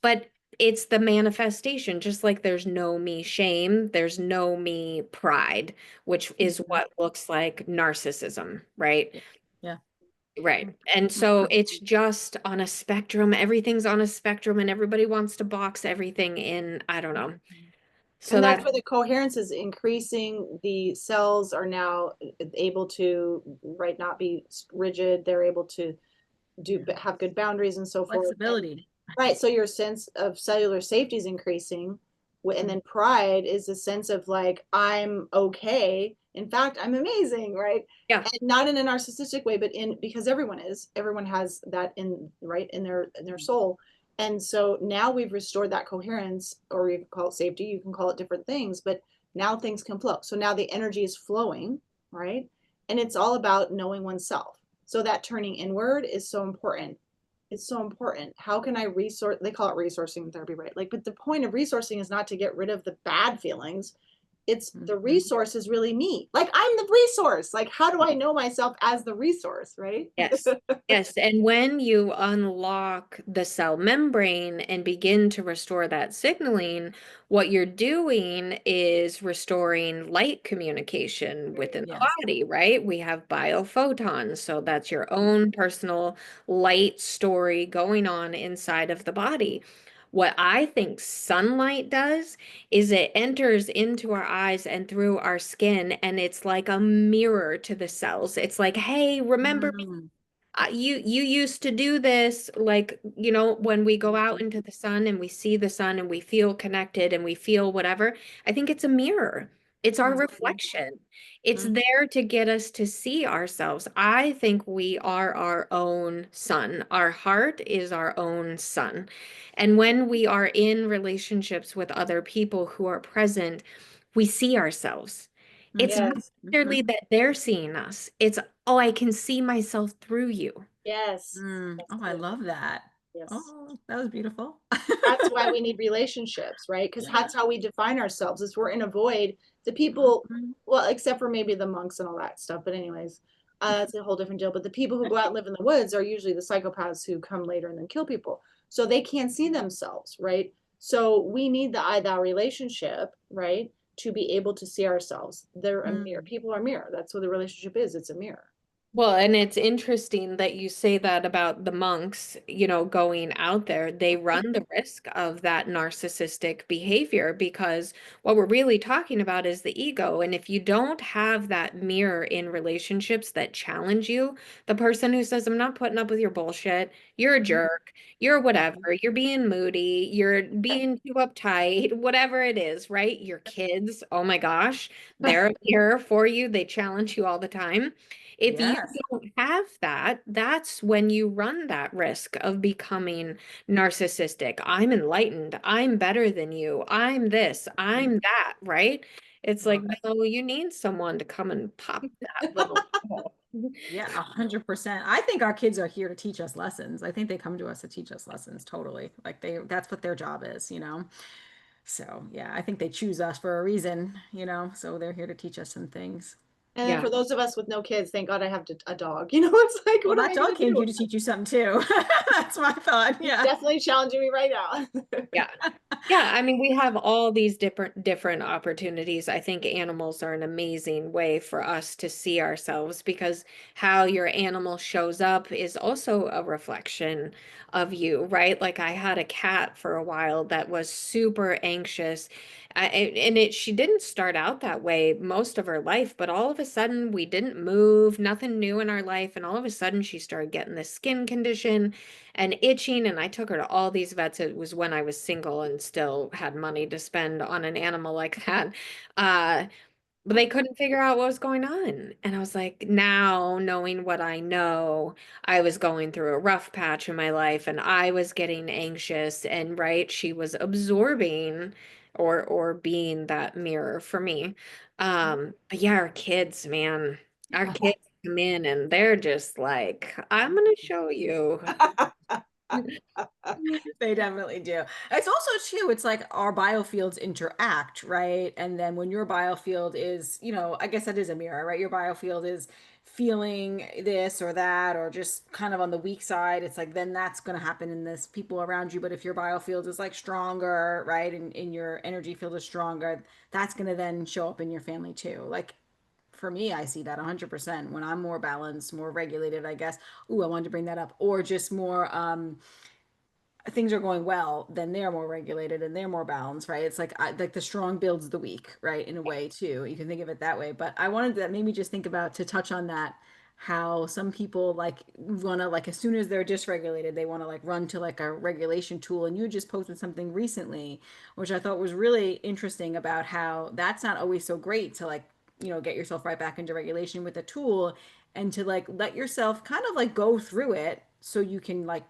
but it's the manifestation. Just like there's no me shame, there's no me pride, which is Mhm. what looks like narcissism, right? Yeah. Yeah. Right. And so Mhm. it's just on a spectrum. Everything's on a spectrum, and everybody wants to box everything in. I don't know. So And that's that's where the coherence is increasing. The cells are now able to, right, not be rigid. They're able to Yeah. have good boundaries and so forth. And Flexibility. right, so your sense of cellular safety is increasing. And Mhm. then pride is a sense of like, I'm okay. In fact, I'm amazing, right? yeah. And not in a narcissistic way, but in because everyone has that in right in their soul. And so now we've restored that coherence, or you can call it safety, you can call it different things, but now things can flow. So now the energy is flowing, right? And it's all about knowing oneself. So that turning inward is so important. It's so important. How can I resource? They call it resourcing therapy, right? Like, but the point of resourcing is not to get rid of the bad feelings. It's the resource is really me. Like, I'm the resource. Like, how do I know myself as the resource, right? Yes. Yes. And when you unlock the cell membrane and begin to restore that signaling, what you're doing is restoring light communication within the Yes. body, right? We have biophotons. So that's your own personal light story going on inside of the body. What I think sunlight does is it enters into our eyes and through our skin, and it's like a mirror to the cells. It's like, hey, remember Mm. you used to do this, like, when we go out into the sun and we see the sun and we feel connected and we feel whatever. I think it's a mirror. It's our reflection. It's Mhm. there to get us to see ourselves. I think we are our own sun. Our heart is our own sun. And when we are in relationships with other people who are present, we see ourselves. It's not Yes. necessarily that they're seeing us. It's, oh, I can see myself through you. Yes. Mm. Yes. Oh, I Yes. love that. Yes. Oh, that was beautiful. That's why we need relationships, right? Because Yeah. that's how we define ourselves. Is we're in a void. The people, Mhm. well, except for maybe the monks and all that stuff. But anyways, it's a whole different deal. But the people who go out and live in the woods are usually the psychopaths who come later and then kill people. So they can't see themselves, right? So we need the I thou relationship, right? To be able to see ourselves. They're a mirror. Mm. People are a mirror. That's what the relationship is. It's a mirror. Well, and it's interesting that you say that about the monks, going out there. They run the risk of that narcissistic behavior because what we're really talking about is the ego. And if you don't have that mirror in relationships that challenge you, the person who says, I'm not putting up with your bullshit, you're a jerk, you're whatever, you're being moody, you're being too uptight, whatever it is, right? Your kids, oh my gosh, they're a mirror for you. They challenge you all the time. If you Yes. don't have that, that's when you run that risk of becoming narcissistic. I'm enlightened. I'm better than you. I'm this. I'm that, right? It's like, Love it. no, you need someone to come and pop that little bubble. Yeah, 100%. I think our kids are here to teach us lessons. I think they come to us to teach us lessons, totally. Like that's what their job is, you know? So yeah, I think they choose us for a reason, you know? So they're here to teach us some things. And then Yeah. for those of us with no kids, thank God I have a dog. It's like, Well, what am that I gonna dog came to do? you to teach you something too. That's my thought. He's Yeah. definitely challenging me right now. Yeah. Yeah, I mean, we have all these different opportunities. I think animals are an amazing way for us to see ourselves because how your animal shows up is also a reflection of you, right? Like I had a cat for a while that was super anxious. She didn't start out that way most of her life, but all of a sudden we didn't move, nothing new in our life, and all of a sudden she started getting this skin condition and itching. And I took her to all these vets. It was when I was single and still had money to spend on an animal like that. Uh, but they couldn't figure out what was going on. And I was like, now knowing what I know, I was going through a rough patch in my life and I was getting anxious and right, she was absorbing or being that mirror for me. But yeah, our kids, man, our kids come in and they're just like, I'm gonna show you. They definitely do. It's also too, it's like our biofields interact, right? And then when your biofield is, I guess that is a mirror, right? Your biofield is feeling this or that, or just kind of on the weak side. It's like, then that's going to happen in this people around you. But if your biofield is like stronger, right? And your energy field is stronger, that's going to then show up in your family too. Like for me, I see that 100% when I'm more balanced, more regulated, I guess. Ooh, I wanted to bring that up. Or just more, things are going well, then they're more regulated and they're more balanced, right? It's like like the strong builds the weak, right? In a way too. You can think of it that way. But I wanted that made me just think about to touch on that how some people like want to like as soon as they're dysregulated, they want to like run to like a regulation tool. And you just posted something recently, which I thought was really interesting about how that's not always so great to like, get yourself right back into regulation with a tool and to like let yourself kind of like go through it so you can like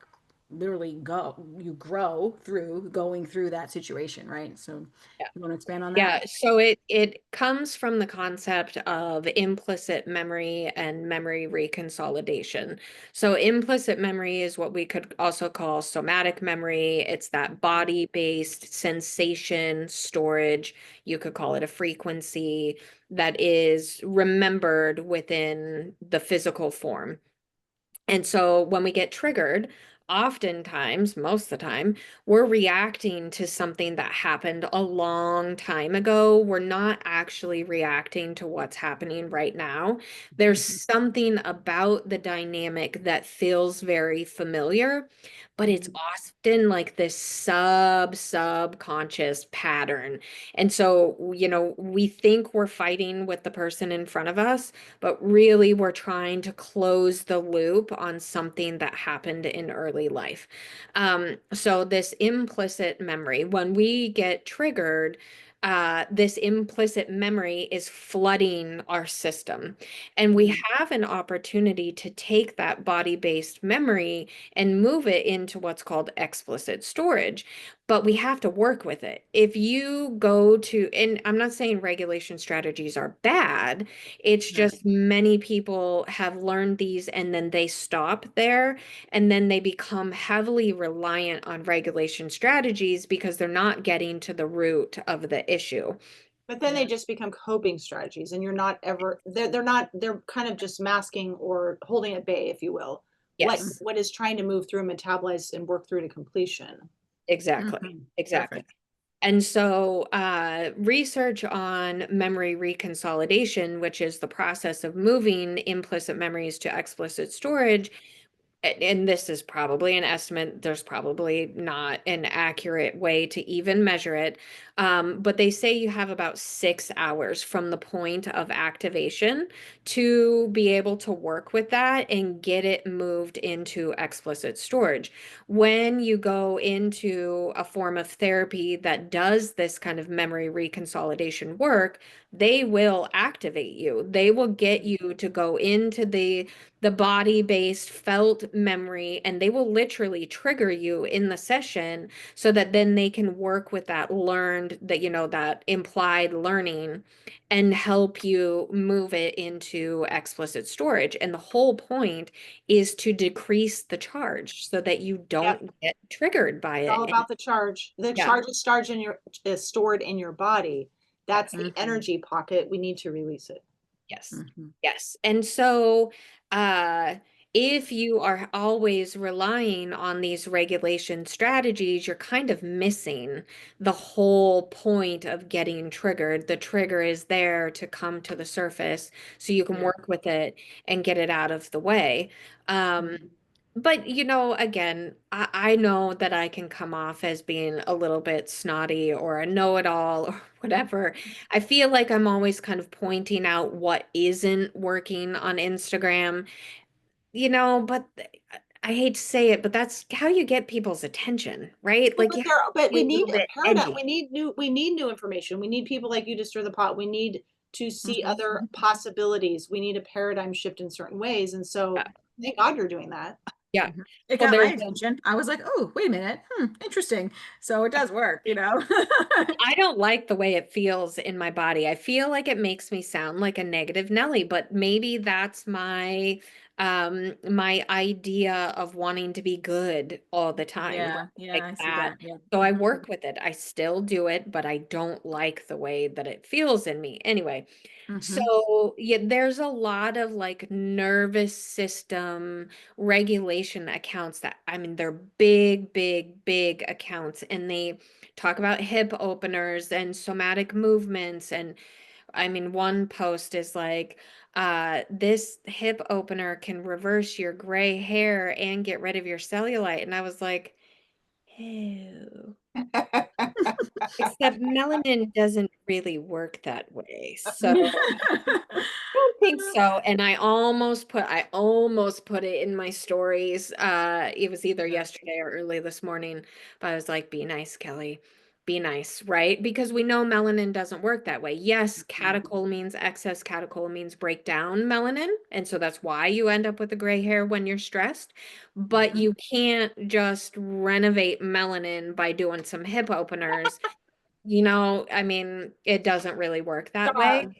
literally you grow through going through that situation, right? So you want to expand on that? Yeah, so it comes from the concept of implicit memory and memory reconsolidation. So implicit memory is what we could also call somatic memory. It's that body-based sensation storage. You could call it a frequency that is remembered within the physical form. And so when we get triggered, oftentimes, most of the time, we're reacting to something that happened a long time ago. We're not actually reacting to what's happening right now. There's something about the dynamic that feels very familiar, but it's often like this subconscious pattern. And so, we think we're fighting with the person in front of us, but really we're trying to close the loop on something that happened in early life. So this implicit memory, when we get triggered, this implicit memory is flooding our system. And we have an opportunity to take that body-based memory and move it into what's called explicit storage. But we have to work with it. If you go to, and I'm not saying regulation strategies are bad, it's just many people have learned these and then they stop there and then they become heavily reliant on regulation strategies because they're not getting to the root of the issue. But then they just become coping strategies, and you're not ever, they're kind of just masking or holding at bay, if you will, Yes, what is trying to move through, metabolize, and work through to completion. exactly. Exactly. And so, research on memory reconsolidation, which is the process of moving implicit memories to explicit storage, and this is probably an estimate, there's probably not an accurate way to even measure it, but they say you have about 6 hours from the point of activation to be able to work with that and get it moved into explicit storage. When you go into a form of therapy that does this kind of memory reconsolidation work, they will activate you. They will get you to go into the body-based felt memory, and they will literally trigger you in the session so that then they can work with that learned, that implied learning and help you move it into explicit storage. And the whole point is to decrease the charge so that you Yep. don't get triggered by It's it. all about the charge. The Yeah. charge is stored in your body. That's the Mhm. energy pocket. We need to release it. Yes. Yes. And so, if you are always relying on these regulation strategies, you're kind of missing the whole point of getting triggered. The trigger is there to come to the surface so you can work with it and get it out of the way. But again, I know that I can come off as being a little bit snotty or a know-it-all or whatever. I feel like I'm always kind of pointing out what isn't working on Instagram, but I hate to say it, but that's how you get people's attention, right? Like you have But to we be a need little bit paradigm. edgy. We need new information. We need people like you to stir the pot. We need to see Mhm. other possibilities. We need a paradigm shift in certain ways. And so thank God you're doing that. Yeah. It Well, got my there's attention. I was like, oh, wait a minute. Interesting. So it does work, I don't like the way it feels in my body. I feel like it makes me sound like a negative Nelly, but maybe that's my idea of wanting to be good all the time, right? Yeah, Like I see that. that. Yeah. So I work with it. I still do it, but I don't like the way that it feels in me. Anyway, so yeah, there's a lot of like nervous system regulation accounts that, I mean, they're big accounts, and they talk about hip openers and somatic movements. And I mean, one post is like, this hip opener can reverse your gray hair and get rid of your cellulite. And I was like, ew. Except melanin doesn't really work that way. So don't think so. And I almost put it in my stories. It was either yesterday or early this morning, but I was like, be nice, Kelley. be nice, right? Because we know melanin doesn't work that way. Yes, Mhm. catecholamines, excess catecholamines break down melanin. And so that's why you end up with the gray hair when you're stressed. But Mhm. you can't just renovate melanin by doing some hip openers. I mean, it doesn't really work that way. God.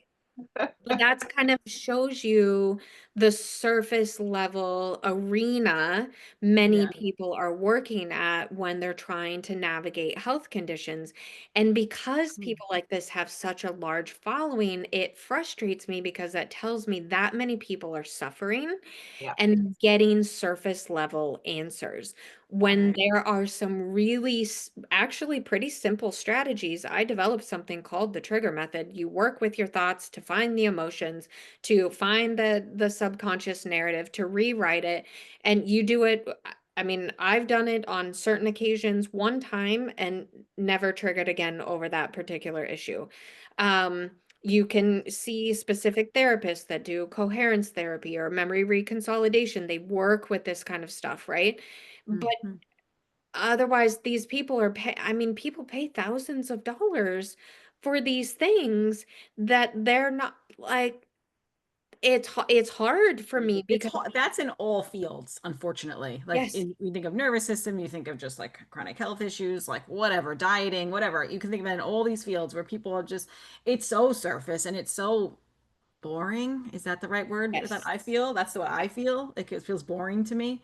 But that's kind of shows you the surface level arena many Yeah. people are working at when they're trying to navigate health conditions. And because Mm. people like this have such a large following, it frustrates me because that tells me that many people are suffering Yeah. and getting surface level answers when Right. there are some really actually pretty simple strategies. I developed something called the trigger method. You work with your thoughts to find the emotions, to find the subconscious narrative, to rewrite it, and you do it. I mean, I've done it on certain occasions one time and never triggered again over that particular issue. Um, you can see specific therapists that do coherence therapy or memory reconsolidation. They work with this kind of stuff, right? But Mhm. otherwise, these people I mean, people pay thousands of dollars for these things that they're not like, it's hard for me It's because that's in all fields, unfortunately. Like yes, in you think of nervous system, you think of just like chronic health issues, like whatever, dieting, whatever. You can think of it in all these fields where people are just it's so surface and it's so boring. Is that the right word that yes. I feel? That's the way I feel. Like it feels boring to me.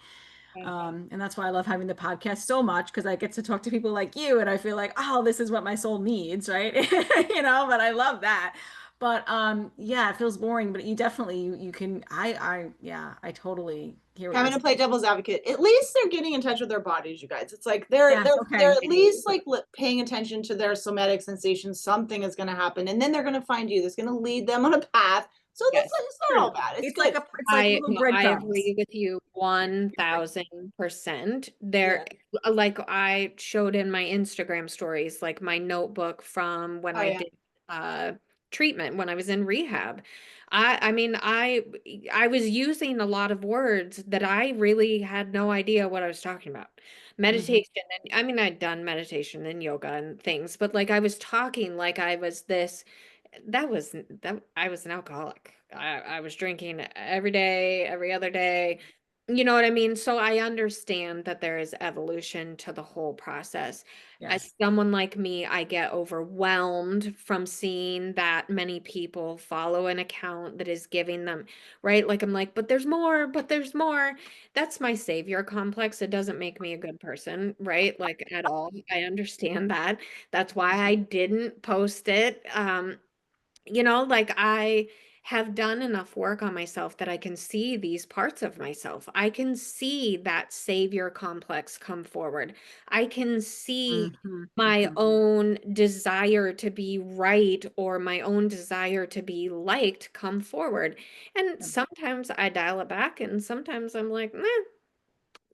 Yeah. And that's why I love having the podcast so much because I get to talk to people like you and I feel like, oh, this is what my soul needs, right? But I love that. But yeah, it feels boring, but you definitely you can yeah, I totally hear what I'm you're gonna saying. play devil's advocate. At least they're getting in touch with their bodies, you guys. It's like they're Yes, they're they're okay. at least like paying attention to their somatic sensations. Something is gonna happen, and then they're gonna find you. That's gonna lead them on a path. So that's Yes. it's not all True. bad. It's It's good. like little I breadcrumbs. agree with you 1000%. Yeah. Like I showed in my Instagram stories, like my notebook from when Oh I yeah. did uh treatment when I was in rehab. I mean, I was using a lot of words that I really had no idea what I was talking about. Hmm. Meditation, and I mean, I'd done meditation and yoga and things, but like I was talking like I was this that I was an alcoholic. I was drinking every day, every other day. You know what I mean? So I understand that there is evolution to the whole process. As Yes. someone like me, I get overwhelmed from seeing that many people follow an account that is giving them, right? Like I'm like, but there's more, but there's more. That's my savior complex. It doesn't make me a good person, right? Like at all. I understand that. That's why I didn't post it. Like I have done enough work on myself that I can see these parts of myself. I can see that savior complex come forward. I can see Hmm. my Hmm. own desire to be right or my own desire to be liked come forward. And sometimes I dial it back, and sometimes I'm like,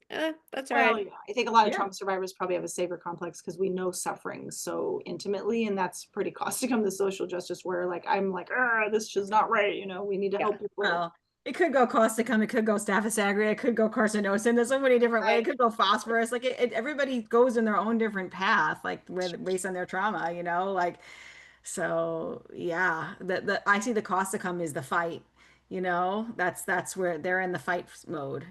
that's all Well, right. yeah. I think a lot of Yeah. trauma survivors probably have a savior complex because we know suffering so intimately, and that's pretty caustic on the social justice where like I'm like, this is not right. We need to Yeah. help people. Well, it could go causticum, it could go Staphylococcus aureus, it could go carcinosin. There's so many different ways. It Right. could go phosphorus. Like everybody goes in their own different path, like based on their trauma, like so. Yeah, the I see the causticum is the fight. That's where they're in the fight mode.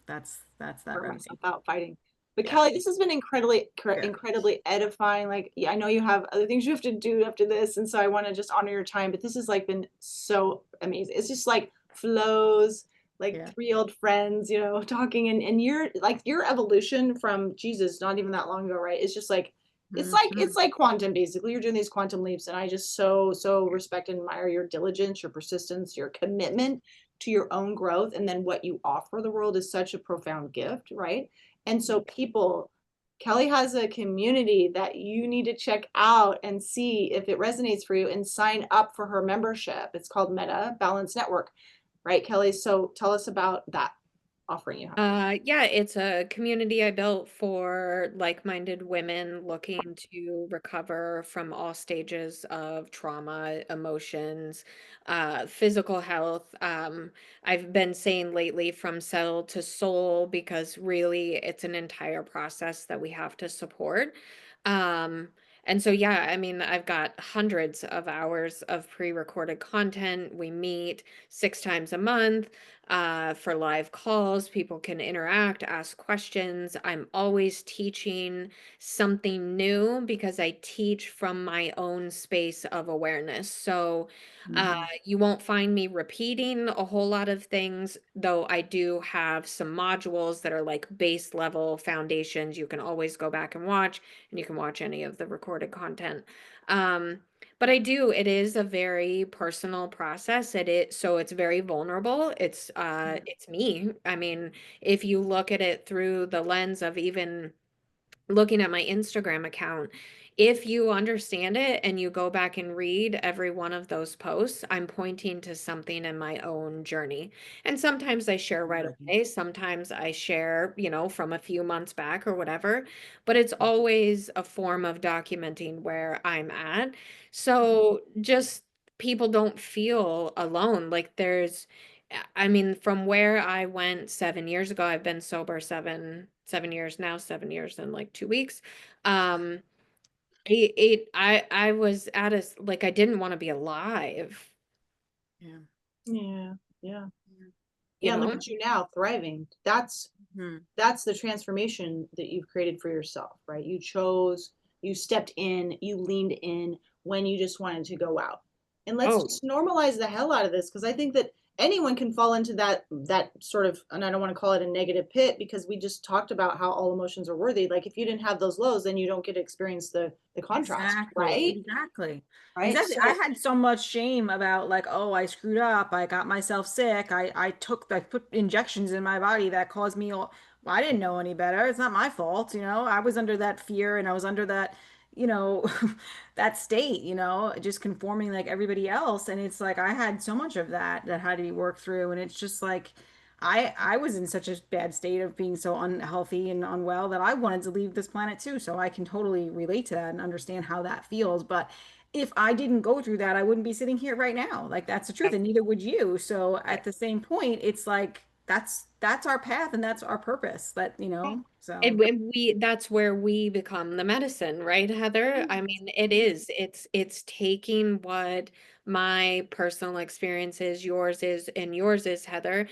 That's that Burn remedy. myself out fighting. But Yeah, Kelley, this has been good. incredibly edifying. Like, yeah, I know you have other things you have to do after this, and so I want to just honor your time. But this has like been so amazing. It's just like flows, like Yeah. three old friends, talking, and your evolution from Jesus, not even that long ago, right? It's just like it's Hmm. like quantum basically. You're doing these quantum leaps, and I just so respect and admire your diligence, your persistence, your commitment to your own growth, and then what you offer the world is such a profound gift, right? And so people, Kelley has a community that you need to check out and see if it resonates for you and sign up for her membership. It's called Meta Balance Network, right, Kelley? So tell us about that offering you have. Yeah, it's a community I built for like-minded women looking to recover from all stages of trauma, emotions, physical health. I've been saying lately from cell to soul because really it's an entire process that we have to support. Um, And so, yeah, I mean, I've got hundreds of hours of pre-recorded content. We meet 6 times a month for live calls. People can interact, ask questions. I'm always teaching something new because I teach from my own space of awareness. So you won't find me repeating a whole lot of things, though I do have some modules that are like base level foundations. You can always go back and watch, and you can watch any of the recorded content. Um, but it is a very personal process. So it's very vulnerable. It's me. I mean, if you look at it through the lens of even looking at my Instagram account, if you understand it and you go back and read every one of those posts, I'm pointing to something in my own journey. And sometimes I share right away, sometimes I share, from a few months back or whatever, but it's always a form of documenting where I'm at. So just people don't feel alone. Like I mean, from where I went 7 years ago, I've been sober 7 years now, 7 years in like 2 weeks. Um, I was at like, I didn't want to be alive, Yeah. Yeah. Yeah. you Yeah. And look know? at you now thriving. That's the transformation that you've created for yourself, right? You stepped in, you leaned in when you just wanted to go out. And let's Oh, just normalize the hell out of this, because I think that anyone can fall into that sort of, and I don't want to call it a negative pit, because we just talked about how all emotions are worthy. Like if you didn't have those lows, then you don't get to experience the contrast, Exactly, right? exactly. Right. Exactly. I So had so much shame about like, oh, I screwed up. I got myself sick. I put injections in my body that caused me all, well, I didn't know any better. It's not my fault, you know. I was under that fear and I was under that, you know, that state, you know, just conforming like everybody else. And it's like I had so much of that had to be worked through. And it's just like I was in such a bad state of being so unhealthy and unwell that I wanted to leave this planet too. So I can totally relate to that and understand how that feels. But if I didn't go through that, I wouldn't be sitting here right now. Like that's the truth, and neither would you. So at the same point, it's like that's our path and that's our purpose. That, you know, so that's where we become the medicine, right, Heather? I mean, it is. It's taking what my personal experience is, yours is, and yours is, Heather,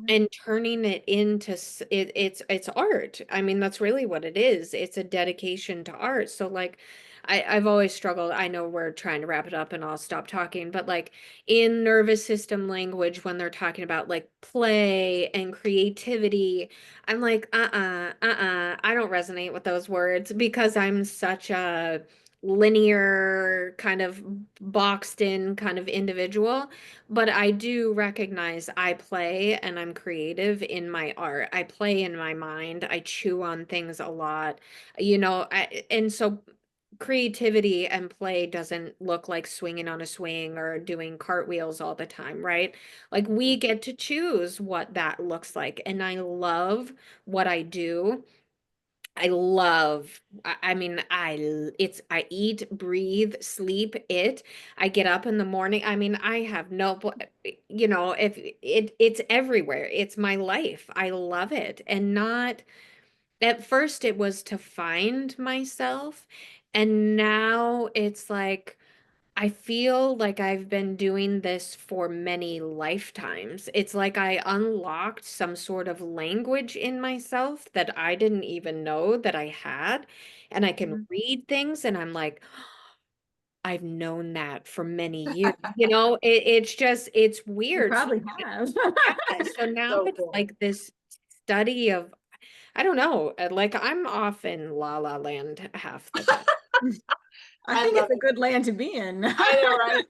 and turning it into it's art. I mean, that's really what it is. It's a dedication to art. So like I've always struggled. I know we're trying to wrap it up and I'll stop talking, but like in nervous system language, when they're talking about like play and creativity, I'm like, I don't resonate with those words because I'm such a linear kind of boxed in kind of individual. But I do recognize I play and I'm creative in my art. I play in my mind. I chew on things a lot, and so creativity and play doesn't look like swinging on a swing or doing cartwheels all the time, right? Like we get to choose what that looks like. And I love what I do. I mean, I eat, breathe, sleep it. I get up in the morning. I mean, I have if it's everywhere. It's my life. I love it. And not, at first it was to find myself. And now it's like, I feel like I've been doing this for many lifetimes. It's like I unlocked some sort of language in myself that I didn't even know that I had. And I can read things and I'm like, I've known that for many years. It's you weird. So, probably have. yeah, so now so it's cool. like this study of, I don't know, like I'm off in La La Land half the time. I I think love it's a it. good land to be in. I know, right?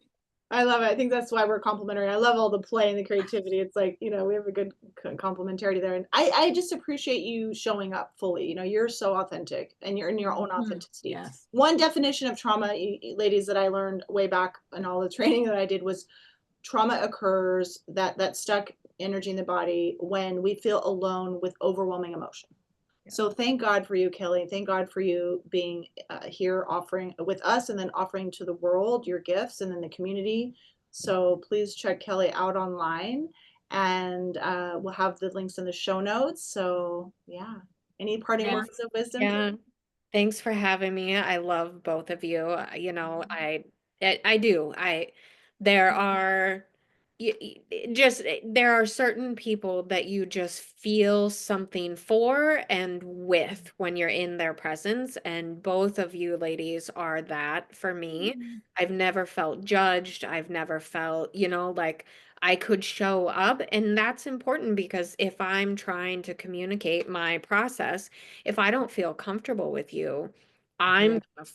I love it. I think that's why we're complementary. I love all the play and the creativity. It's like, we have a good complementarity there. And I just appreciate you showing up fully. You're so authentic and you're in your own authenticity. Yes. One definition of trauma, ladies, that I learned way back in all the training that I did was trauma occurs, that stuck energy in the body, when we feel alone with overwhelming emotion. So thank God for you, Kelley. Thank God for you being here, offering with us, and then offering to the world your gifts, and then the community. So please check Kelley out online, and we'll have the links in the show notes. So yeah, any parting Yeah. words of wisdom, Yeah. Kelley? Thanks for having me. I love both of you. You know, I do. There are just there are certain people that you just feel something for and with when you're in their presence, and both of you ladies are that for me. Mm. I've never felt judged. I've never felt, like I could show up, and that's important because if I'm trying to communicate my process, if I don't feel comfortable with you, I'm Yeah. gonna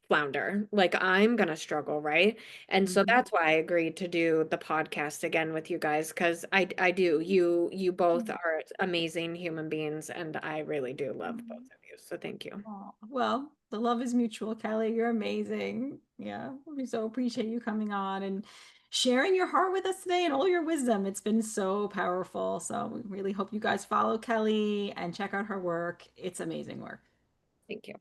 flounder. Like I'm gonna struggle, right? And so Mhm. that's why I agreed to do the podcast again with you guys because I do. You both Mm. are amazing human beings, and I really do love both Mm. of you. So thank you. Aw, well, the love is mutual, Kelly. You're amazing. Yeah, we so appreciate you coming on and sharing your heart with us today and all your wisdom. It's been so powerful. So we really hope you guys follow Kelly and check out her work. It's amazing work. Thank you.